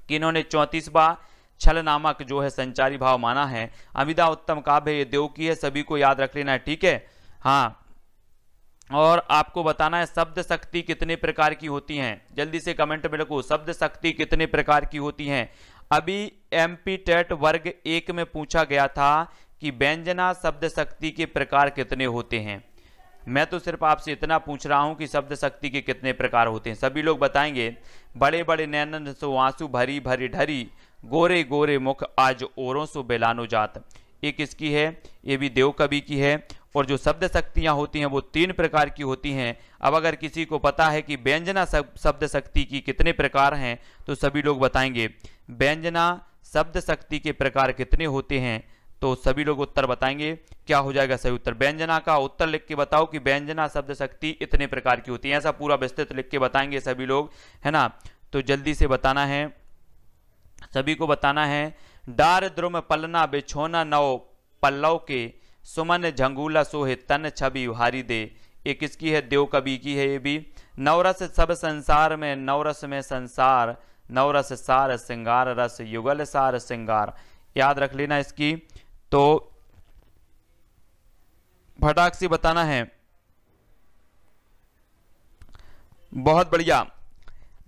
कि इन्होंने 34वां छल नामक जो है संचारी भाव माना है। अभिधा उत्तम काव्य ये देव की है, सभी को याद रख लेना है, ठीक है। हाँ, और आपको बताना है शब्द शक्ति कितने प्रकार की होती हैं, जल्दी से कमेंट में लिखो, शब्द शक्ति कितने प्रकार की होती हैं। अभी एमपी टेट वर्ग 1 में पूछा गया था कि व्यंजना शब्द शक्ति के प्रकार कितने होते हैं। मैं तो सिर्फ आपसे इतना पूछ रहा हूं कि शब्द शक्ति के कितने प्रकार होते हैं। सभी लोग बताएंगे। बड़े बड़े नैनन सो आंसू भरी भरी ढरी, गोरे गोरे मुख आज ओरों सो बेलानो जात। ये किसकी है? ये भी देव कवि की है। और जो शब्द शक्तियां होती हैं वो 3 प्रकार की होती हैं। अब अगर किसी को पता है कि व्यंजना शब्द शक्ति की कितने प्रकार हैं तो सभी लोग बताएंगे। व्यंजना शब्द शक्ति के प्रकार कितने होते हैं तो सभी लोग उत्तर बताएंगे। क्या हो जाएगा सही उत्तर? व्यंजना का उत्तर लिख के बताओ कि व्यंजना शब्द शक्ति इतने प्रकार की होती है। ऐसा पूरा विस्तृत लिख के बताएंगे सभी लोग, है ना। तो जल्दी से बताना है, सभी को बताना है। डार द्रुम पलना बिछोना नौ पल्लव के, सुमन झंगूला सोहे तन छवि उहारी दे। ये किसकी है? देव कवि की है। ये भी नवरस सब संसार में, नवरस में संसार, नवरस सार श्रृंगार रस युगल सार श्रृंगार। याद रख लेना इसकी। तो फटाक से बताना है। बहुत बढ़िया।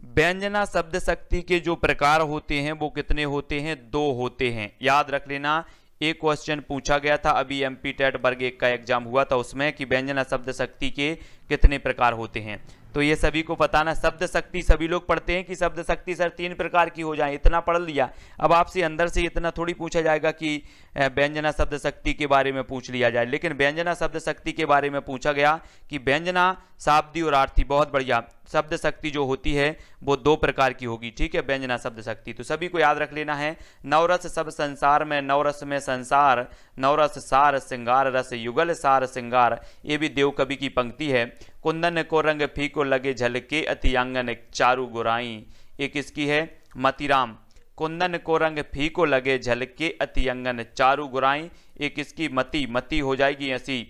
व्यंजना शब्द शक्ति के जो प्रकार होते हैं वो कितने होते हैं? 2 होते हैं। याद रख लेना। एक क्वेश्चन पूछा गया था अभी एमपी टेट वर्ग 1 का एग्जाम हुआ था उसमें कि व्यंजना शब्द शक्ति के कितने प्रकार होते हैं। तो ये सभी को बताना। शब्द शक्ति सभी लोग पढ़ते हैं कि शब्द शक्ति सर 3 प्रकार की हो जाए, इतना पढ़ लिया। अब आपसे अंदर से इतना थोड़ी पूछा जाएगा कि व्यंजना शब्द शक्ति के बारे में पूछ लिया जाए, लेकिन व्यंजना शब्द शक्ति के बारे में पूछा गया कि व्यंजना शाब्दी और आरती। बहुत बढ़िया। शब्द शक्ति जो होती है वो 2 प्रकार की होगी, ठीक है, व्यंजना शब्द शक्ति। तो सभी को याद रख लेना है। नवरस सब संसार में, नवरस में संसार, नवरस सार श्रृंगार रस युगल सार श्रृंगार। ये भी देव कवि की पंक्ति है। कुंदन को रंग फीको लगे झलके अति अंगन चारू गुराई। ये किसकी है? मतीराम। कुंदन को रंग फीको लगे झलके अति अंगन चारू गुराई। ये किसकी? मती हो जाएगी ऐसी।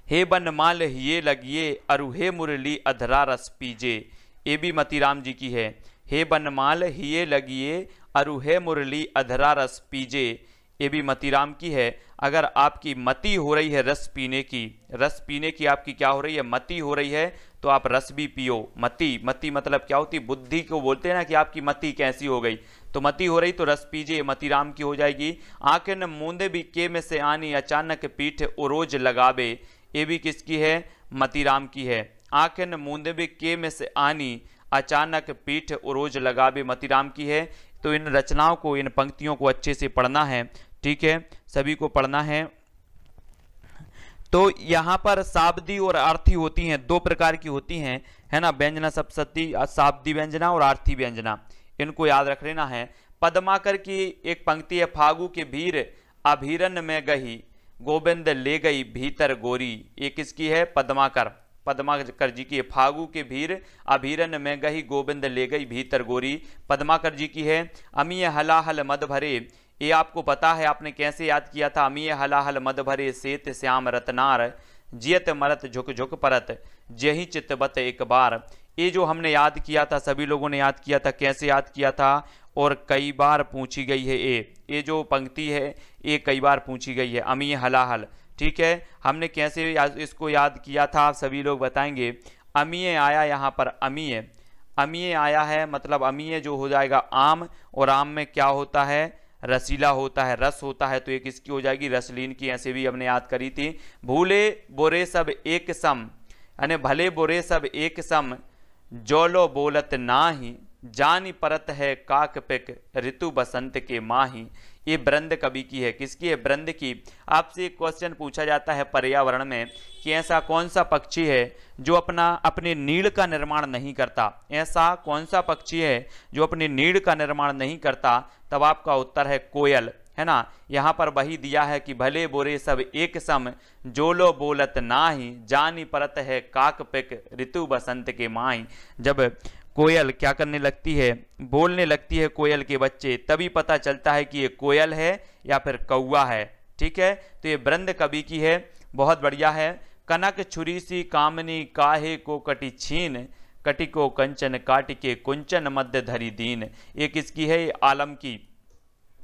हे बनमाल हिये लगिए अरु हे मुरली अधरा रस पीजे। ये भी मतीराम जी की है। हे बनमाल हिये लगिए अरु हे मुरली अधरा रस पीजे। ये भी मतीराम की है। अगर आपकी मति हो रही है रस पीने की आपकी क्या हो रही है? मति हो रही है, तो आप रस भी पियो। मति, मति मतलब क्या होती है? बुद्धि को बोलते हैं ना कि आपकी मति कैसी हो गई, तो मति हो रही तो रस पीजिए, मतिराम की हो जाएगी। आंखें न मूंदे भी के में से आनी, अचानक पीठ उरोज लगावे, ये भी किसकी है? मतिराम की है। आंखें न मूंदे भी के में से आनी, अचानक पीठ उरोज लगावे, मतिराम की है। तो इन रचनाओं को, इन पंक्तियों को अच्छे से पढ़ना है, ठीक है, सभी को पढ़ना है। तो यहाँ पर शाब्दी और अर्थी होती हैं, दो प्रकार की होती हैं, है ना, व्यंजना सप्तशती, शाब्दी व्यंजना और अर्थी व्यंजना, इनको याद रख लेना है। पद्माकर की एक पंक्ति है, फागु के भीर अभीरन में गही, गोविंद ले गई भीतर गोरी, ये किसकी है? पद्माकर, पद्माकर जी की है। फागु के भीर अभीरन में गही, गोविंद ले गई भीतर गोरी, पद्माकर जी की है। अमीय हलाहल मद भरे, ये आपको पता है, आपने कैसे याद किया था? अमीय हलाहल मद भरे, सेत श्याम रतनार, जियत मरत झुक झुक परत, जही चितबत एक बार। ये जो हमने याद किया था, सभी लोगों ने याद किया था, कैसे याद किया था और कई बार पूछी गई है। ये जो पंक्ति है ये कई बार पूछी गई है, अमीय हलाहल, ठीक है। हमने कैसे इसको याद किया था, आप सभी लोग बताएंगे। अमीय आया यहाँ पर, अमीय, अमीय आया है, मतलब अमीय जो हो जाएगा आम, और आम में क्या होता है? रसीला होता है, रस होता है, तो ये किसकी हो जाएगी? रसलीन की। ऐसे भी हमने याद करी थी। भूले बुरे सब एक सम, यानी भले बुरे सब एक सम, जोलो बोलत नाही, जानी परत है काक पिक, ऋतु बसंत के माही। ये ब्रंद कवि की है, किसकी है? ब्रंद की। आपसे एक क्वेश्चन पूछा जाता है पर्यावरण में कि ऐसा कौन सा पक्षी है जो अपने नीड़ का निर्माण नहीं करता? ऐसा कौन सा पक्षी है जो अपने नीड़ का निर्माण नहीं करता? तब आपका उत्तर है कोयल, है ना। यहाँ पर वही दिया है कि भले बुरे सब एक सम, जोलो बोलत नाही, जानी परत है काक पिक, ऋतु बसंत के माही। जब कोयल क्या करने लगती है? बोलने लगती है कोयल के बच्चे, तभी पता चलता है कि ये कोयल है या फिर कौवा है, ठीक है। तो ये ब्रंद कवि की है, बहुत बढ़िया है। कनक छुरी सी कामनी, काहे को कटी छीन, कटी को कंचन काट के, कुंचन मध्य धरी दीन। ये किसकी है? आलम की,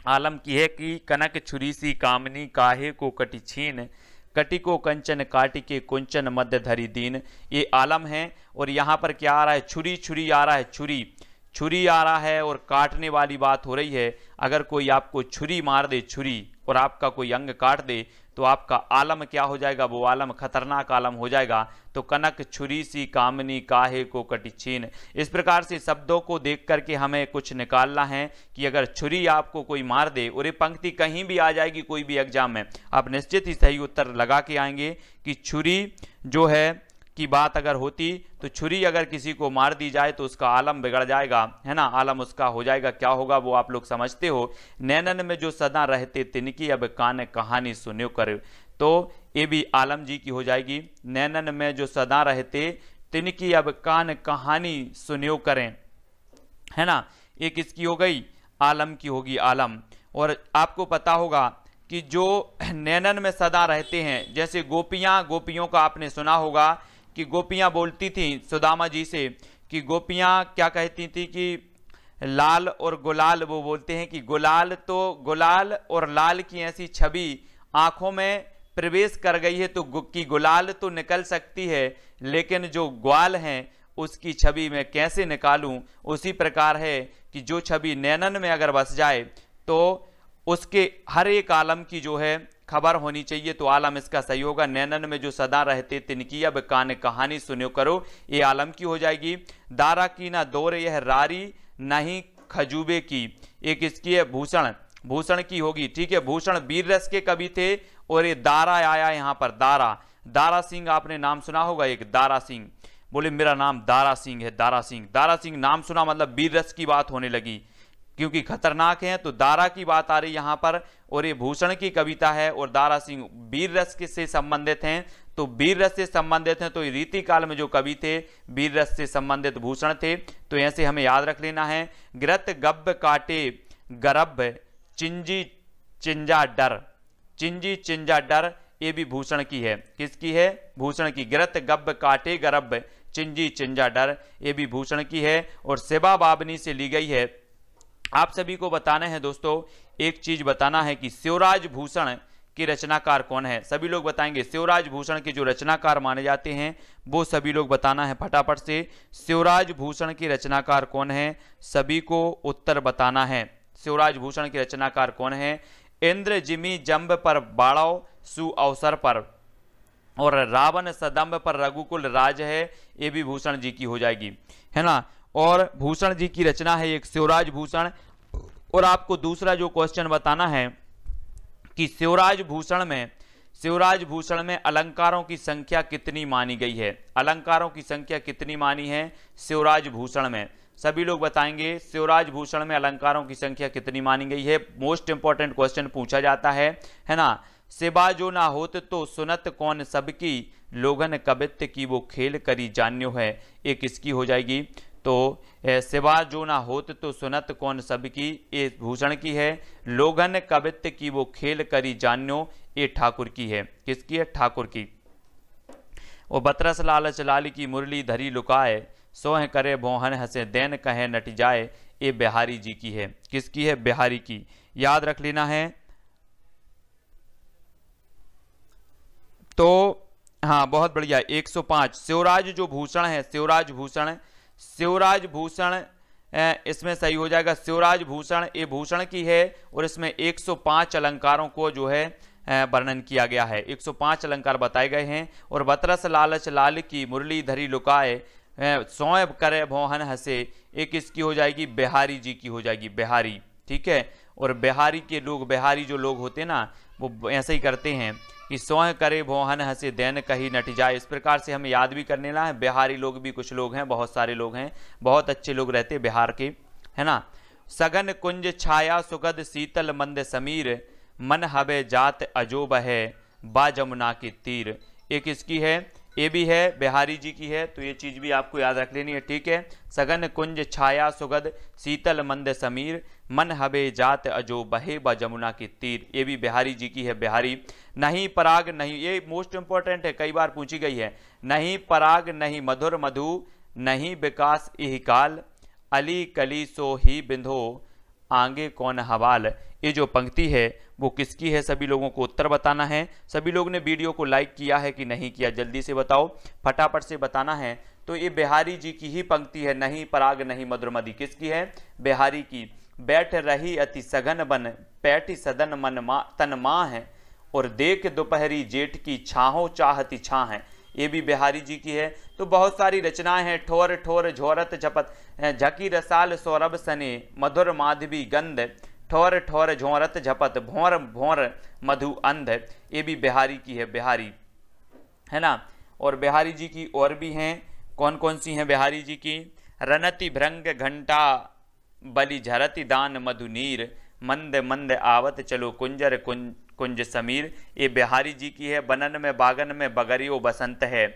आलम की है कि कनक छुरी सी कामनी, काहे को कटी छीन, कटी को कंचन काटी के, कुंचन मध्य धरी दीन। ये आलम है। और यहाँ पर क्या आ रहा है? छुरी, छुरी आ रहा है, छुरी, छुरी आ रहा है, और काटने वाली बात हो रही है। अगर कोई आपको छुरी मार दे, छुरी, और आपका कोई अंग काट दे, तो आपका आलम क्या हो जाएगा? वो आलम खतरनाक आलम हो जाएगा। तो कनक छुरी सी कामनी, काहे को कटी छीन। इस प्रकार से शब्दों को देख करके हमें कुछ निकालना है कि अगर छुरी आपको कोई मार दे, और ये पंक्ति कहीं भी आ जाएगी कोई भी एग्जाम में, आप निश्चित ही सही उत्तर लगा के आएंगे कि छुरी जो है की बात अगर होती, तो छुरी अगर किसी को मार दी जाए तो उसका आलम बिगड़ जाएगा, है ना, आलम उसका हो जाएगा। क्या होगा वो आप लोग समझते हो। नैनन में जो सदा रहते, तिनकी अब कान कहानी सुन्यो कर। तो ये भी आलम जी की हो जाएगी। नैनन में जो सदा रहते, तिनकी अब कान कहानी सुन्यो करें, है ना। ये किसकी हो गई? आलम की होगी, आलम। और आपको पता होगा कि जो नैनन में सदा रहते हैं, जैसे गोपियां, गोपियों का आपने सुना होगा कि गोपियां बोलती थी सुदामा जी से कि गोपियां क्या कहती थी कि लाल और गुलाल, वो बोलते हैं कि गुलाल, तो गुलाल और लाल की ऐसी छवि आंखों में प्रवेश कर गई है, तो कि गुलाल तो निकल सकती है, लेकिन जो ग्वाल हैं उसकी छवि मैं कैसे निकालूं। उसी प्रकार है कि जो छवि नैनन में अगर बस जाए तो उसके हर एक आलम की जो है खबर होनी चाहिए। तो आलम इसका सही होगा। नैनन में जो सदा रहते, तिनकी अब कान कहानी सुनो करो, ये आलम की हो जाएगी। दारा की ना दौर यह रारी, नहीं खजूबे की, ये किसकी है? भूषण, भूषण की होगी, ठीक है। भूषण वीर रस के कवि थे। और ये दारा आया यहाँ पर, दारा, दारा सिंह आपने नाम सुना होगा, एक दारा सिंह, बोले मेरा नाम दारा सिंह है, दारा सिंह, दारा सिंह नाम सुना मतलब वीर रस की बात होने लगी, क्योंकि खतरनाक है, तो दारा की बात आ रही यहाँ पर। और ये भूषण की कविता है, और दारा सिंह वीर रस से संबंधित हैं, तो वीर रस से संबंधित हैं, तो रीति काल में जो कवि थे वीर रस से संबंधित भूषण थे। तो ऐसे हमें याद रख लेना है। गिरत गब्ब काटे गरब, चिंजी चिंजा डर, चिंजी चिंजा डर, ये भी भूषण की है। किसकी है? भूषण की। गिरत गब्ब काटे गरब, चिंजी चिंजा डर, ये भी भूषण की है। और सेवा बाबनी से ली गई है। आप सभी को बताना है दोस्तों, एक चीज बताना है कि शिवराज भूषण के रचनाकार कौन है? सभी लोग बताएंगे। शिवराज भूषण के जो रचनाकार माने जाते हैं वो सभी लोग बताना है फटाफट से। शिवराज भूषण के रचनाकार कौन है? सभी को उत्तर बताना है। शिवराज भूषण के रचनाकार कौन है? इंद्र जिमी जंब पर बाड़ो सु अवसर पर, और रावण सदंब पर रघुकुल राज है, ये भी भूषण जी की हो जाएगी, है ना। और भूषण जी की रचना है एक शिवराज भूषण। और आपको दूसरा जो क्वेश्चन बताना है कि शिवराज भूषण में अलंकारों की संख्या कितनी मानी गई है? अलंकारों की संख्या कितनी मानी है शिवराज भूषण में? सभी लोग बताएंगे शिवराज भूषण में अलंकारों की संख्या कितनी मानी गई है। मोस्ट इंपॉर्टेंट क्वेश्चन पूछा जाता है ना। सिवा जो ना होत तो सुनत कौन सबकी, लोगन कबित्त की वो खेल करी जान्यो है, ये किसकी हो जाएगी? तो सिवा जो ना होत तो सुनत कौन सबकी, ये भूषण की है। लोगन कबित्त की वो खेल करी जान्यो, ये ठाकुर की है। किसकी है? ठाकुर की। वो बतरस लालच लाल की मुरली धरी लुकाए, सोह करे भोहन हंसे दैन कहे नट जाए, ये बिहारी जी की है। किसकी है? बिहारी की। याद रख लेना है। तो हाँ, बहुत बढ़िया। 105 शिवराज जो भूषण है, शिवराज भूषण इसमें सही हो जाएगा। शिवराज भूषण ये भूषण की है और इसमें 105 अलंकारों को जो है वर्णन किया गया है। 105 अलंकार बताए गए हैं। और बतरस लालच लाल की मुरली धरी लुकाए, सोएब करे भोहन हंसे, एक इसकी हो जाएगी बिहारी जी की हो जाएगी, बिहारी। ठीक है। और बिहारी के लोग, बिहारी जो लोग होते हैं ना, वो ऐसे ही करते हैं कि सोह करे भोहन हंसे दैन कहीं नट जाए। इस प्रकार से हमें याद भी करने ना है। बिहारी लोग भी कुछ लोग हैं, बहुत सारे लोग हैं, बहुत अच्छे लोग रहते हैं बिहार के, है ना। सगन कुंज छाया सुगध शीतल मंद समीर, मन हबे जात अजोब है, बा जमुना के तीर, एक इसकी है। ये भी है, बिहारी जी की है। तो ये चीज भी आपको याद रख लेनी है। ठीक है। सगन कुंज छाया सुगध शीतल मंद समीर, मन हबे जात अजो बहे ब जमुना के तीर, ये भी बिहारी जी की है, बिहारी। नहीं पराग नहीं, ये मोस्ट इंपॉर्टेंट है, कई बार पूछी गई है। नहीं पराग नहीं मधुर मधु, नहीं विकास इह काल, अली कली सो ही बिंधो, आगे कौन हवाल, ये जो पंक्ति है वो किसकी है? सभी लोगों को उत्तर बताना है। सभी लोग ने वीडियो को लाइक किया है कि नहीं किया, जल्दी से बताओ, फटाफट से बताना है। तो ये बिहारी जी की ही पंक्ति है। नहीं पराग नहीं मधुरमदी, किसकी है? बिहारी की। बैठ रही अति सघन बन, पैठी सदन मन तन माँ है, और देख दोपहरी जेठ की छाहों चाहती छां है, ये भी बिहारी जी की है। तो बहुत सारी रचनाएं हैं। ठोर ठोर झोरत झपत, झकी रसाल सौरभ सने, मधुर माधवी गंध, ठोर ठोर झोरत झपत, भोर भोर मधु अंध, ये भी बिहारी की है, बिहारी, है ना। और बिहारी जी की और भी हैं। कौन कौन सी हैं बिहारी जी की? रनति भृंग घंटा बलि झरति दान मधुनीर, मंद मंद आवत चलो कुंजर कुंज समीर, ये बिहारी जी की है। बनन में बागन में बगरियो बसंत है,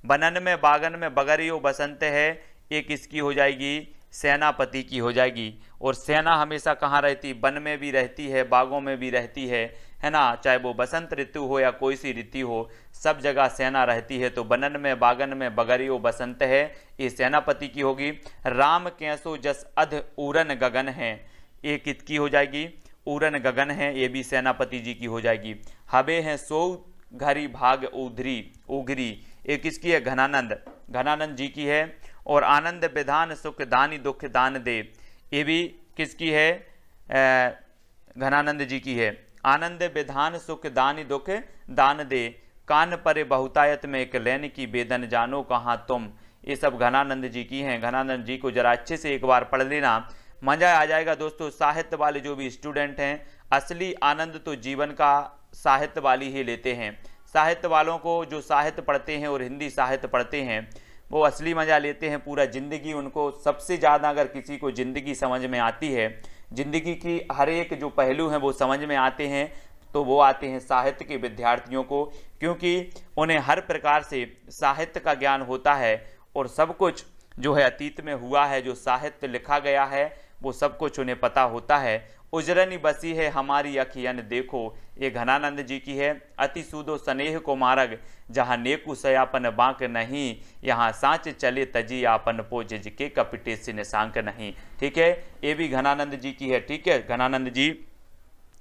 बनन में बागन में बगरियो बसंत है, ये किसकी हो जाएगी? सेनापति की हो जाएगी। और सेना हमेशा कहाँ रहती? वन में भी रहती है, बागों में भी रहती है ना। चाहे वो बसंत ऋतु हो या कोई सी ऋतु हो, सब जगह सेना रहती है। तो बनन में बागन में बगरियो बसंत है, ये सेनापति की होगी। राम कैसो जस अध उरन गगन है, ये किसकी हो जाएगी? उरन गगन है, ये भी सेनापति जी की हो जाएगी। हबे हैं सो घरी भाग उघरी, ये किसकी है? घनानंद जी की है। और आनंद विधान सुख दानी दुख दान दे, ये भी किसकी है? घनानंद जी की है। आनंद विधान सुख दानी दुख दान दे, कान परे बहुतायत में एक लैन की बेदन जानो कहाँ तुम, ये सब घनानंद जी की हैं। घनानंद जी को जरा अच्छे से एक बार पढ़ लेना, मजा आ जाएगा दोस्तों। साहित्य वाले जो भी स्टूडेंट हैं, असली आनंद तो जीवन का साहित्य वाली ही लेते हैं। साहित्य वालों को, जो साहित्य पढ़ते हैं और हिंदी साहित्य पढ़ते हैं, वो असली मजा लेते हैं। पूरा जिंदगी उनको सबसे ज़्यादा, अगर किसी को जिंदगी समझ में आती है, जिंदगी की हर एक जो पहलू हैं वो समझ में आते हैं, तो वो आते हैं साहित्य के विद्यार्थियों को, क्योंकि उन्हें हर प्रकार से साहित्य का ज्ञान होता है और सब कुछ जो है अतीत में हुआ है, जो साहित्य लिखा गया है, वो सब कुछ उन्हें पता होता है। उजरनी बसी है हमारी अखियन देखो, ये घनानंद जी की है। अति सूदो स्नेह को मार्ग, जहाँ नेकु सयापन बांक नहीं, यहाँ सांच चले तजी आपन पोज के कपिटे सिन सांक नहीं। ठीक है, ये भी घनानंद जी की है। ठीक है, घनानंद जी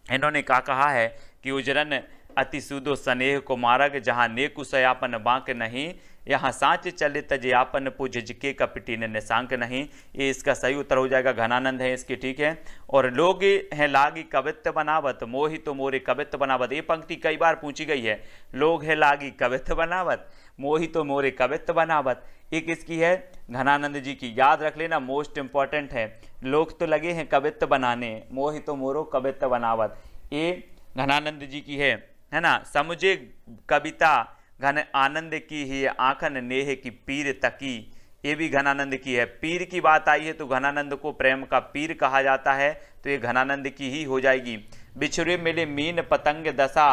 इन्होंने क्या कहा है कि उजरन अति सुदो स्नेह को मारग, जहाँ नेकु सयापन बांक नहीं, यहाँ सांच चले तजयापन पूज के कपटी ने निशांक नहीं। ये इसका सही उत्तर हो जाएगा, घनानंद है इसकी, ठीक है। और लोग हैं लागी कवित्व बनावत, मोहि तो मोरे कवित्व बनावत, ये पंक्ति कई बार पूछी गई है। लोग है लागी कवित्व बनावत, मोहि तो मोरे कवित्व बनावत, ये किसकी है? घनानंद जी की। याद रख लेना, मोस्ट इंपॉर्टेंट है। लोग तो लगे हैं कवित्व बनाने, मोहि तो मोरो कवित्व बनावत, ये घनानंद जी की है ना। समुझे कविता घन आनंद की ही आंखन नेह की पीर तकी, ये भी घनानंद की है। पीर की बात आई है तो घनानंद को प्रेम का पीर कहा जाता है, तो ये घनानंद की ही हो जाएगी। बिछुरे मिले मीन पतंग दशा,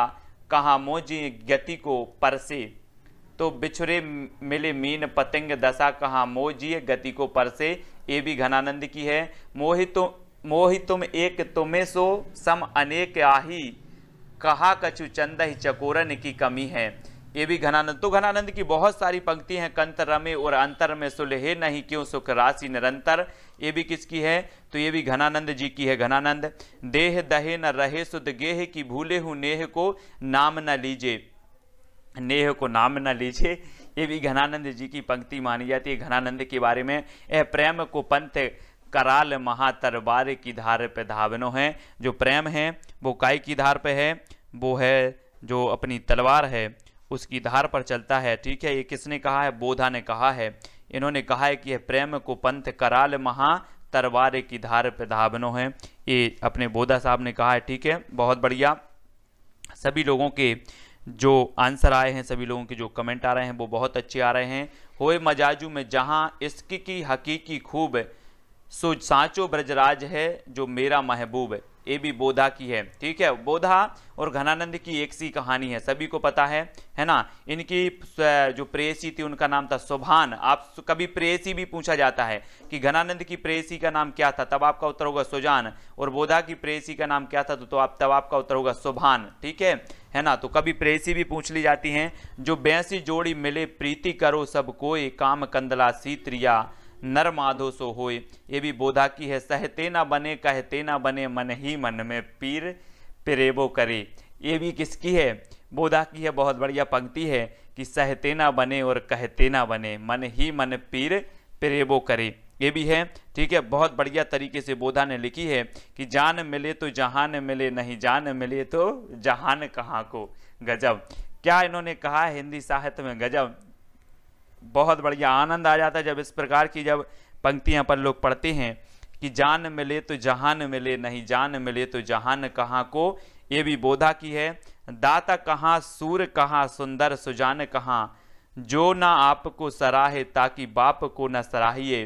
कहाँ मोजी गति को परसे, तो बिछुरे मिले मीन पतंग दशा, कहाँ मोजी गति को परसे, ये भी घनानंद की है। मोहि तुम एक तुम्हें सो सम अनेक आही, कहा कछु चंद ही चकोरन की कमी है, ये भी घनानंद। तो घनानंद की बहुत सारी पंक्ति हैं। कंत रमे और अंतर में सुलहे नहीं, क्यों सुख राशि निरंतर, ये भी किसकी है? तो ये भी घनानंद जी की है। घनानंद देह दहे न रहे सुध गेह, की भूले हूँ नेह को नाम न लीजे, नेह को नाम न लीजिए, ये भी घनानंद जी की पंक्ति मानी जाती है। घनानंद के बारे में यह प्रेम को पंथ कराल महातरबार की धार पे धावनो है। जो प्रेम है वो काय की धार पे है? वो है जो अपनी तलवार है उसकी धार पर चलता है, ठीक है। ये किसने कहा है? बोधा ने कहा है। इन्होंने कहा है कि यह प्रेम को पंथ कराल महा तरवार की धार पे धावनो है, ये अपने बोधा साहब ने कहा है, ठीक है। बहुत बढ़िया। सभी लोगों के जो आंसर आए हैं, सभी लोगों के जो कमेंट आ रहे हैं वो बहुत अच्छे आ रहे हैं। होए मजाजू में जहां इश्क की हकीकी खूब, सो सांचो ब्रजराज है जो मेरा महबूब, ये भी बोधा की है, ठीक है। बोधा और घनानंद की एक सी कहानी है, सभी को पता है ना। इनकी जो प्रेयसी थी उनका नाम था सुभान। आप कभी प्रेयसी भी पूछा जाता है कि घनानंद की प्रेयसी का नाम क्या था, तब आपका उत्तर होगा सुजान। और बोधा की प्रेयसी का नाम क्या था, तो तब आपका उत्तर होगा सुभान, ठीक है ना। तो कभी प्रेयसी भी पूछ ली जाती हैं। जो बैंसी जोड़ी मिले प्रीति करो सब कोई, काम कंदला सीत्रिया नर माधो सो होए, ये भी बोधा की है। सहते ना बने कहते ना बने, मन ही मन में पीर प्रेबो करे, ये भी किसकी है? बोधा की है। बहुत बढ़िया पंक्ति है कि सहते ना बने और कहते ना बने, मन ही मन पीर प्रेबो करे, ये भी है, ठीक है। बहुत बढ़िया तरीके से बोधा ने लिखी है कि जान मिले तो जहान मिले, नहीं जान मिले तो जहान कहाँ को। गजब, क्या इन्होंने कहा है हिंदी साहित्य में, गजब। बहुत बढ़िया, आनंद आ जाता है जब इस प्रकार की जब पंक्तियां पर लोग पढ़ते हैं कि जान मिले तो जहान मिले, नहीं जान मिले तो जहान कहाँ को, ये भी बोधा की है। दाता कहाँ सूर कहाँ सुंदर सुजान कहाँ, जो ना आपको सराहे ताकि बाप को न सराहिए,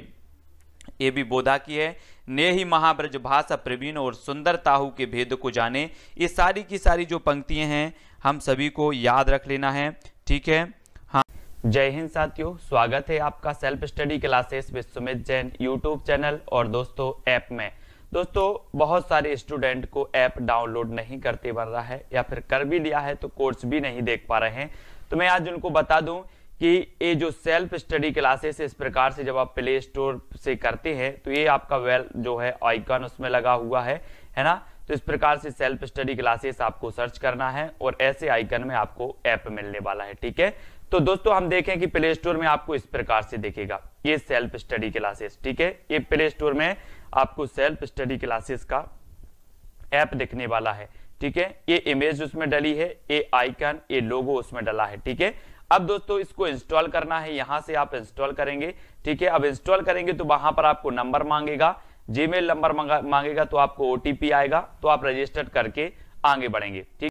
ये भी बोधा की है। ने ही महाब्रज भाषा प्रवीण और सुंदर ताहू के भेद को जाने, ये सारी की सारी जो पंक्तियां हैं हम सभी को याद रख लेना है, ठीक है। जय हिंद साथियों, स्वागत है आपका self study classes with Sumit Jain YouTube channel और दोस्तों ऐप में। दोस्तों बहुत सारे स्टूडेंट को ऐप डाउनलोड नहीं करते बन रहा है, या फिर कर भी लिया है तो कोर्स भी नहीं देख पा रहे हैं। तो मैं आज उनको बता दूं कि ये जो सेल्फ स्टडी क्लासेस इस प्रकार से जब आप प्ले स्टोर से करते हैं तो ये आपका वेल जो है आइकन उसमें लगा हुआ है ना। तो इस प्रकार से सेल्फ स्टडी क्लासेस आपको सर्च करना है और ऐसे आइकन में आपको ऐप मिलने वाला है, ठीक है। तो दोस्तों हम देखें कि प्ले स्टोर में आपको इस प्रकार से दिखेगा ये सेल्फ स्टडी क्लासेस, ठीक है। ये प्ले स्टोर में आपको सेल्फ स्टडी क्लासेस का ऐप दिखने वाला है, ठीक है। ये इमेज उसमें डली है, ये आइकन, ये लोगो उसमें डला है, ठीक है। अब दोस्तों इसको इंस्टॉल करना है, यहां से आप इंस्टॉल करेंगे, ठीक है। अब इंस्टॉल करेंगे तो वहां पर आपको नंबर मांगेगा, जीमेल नंबर मांगेगा, तो आपको ओटीपी आएगा, तो आप रजिस्टर करके आगे बढ़ेंगे, ठीक।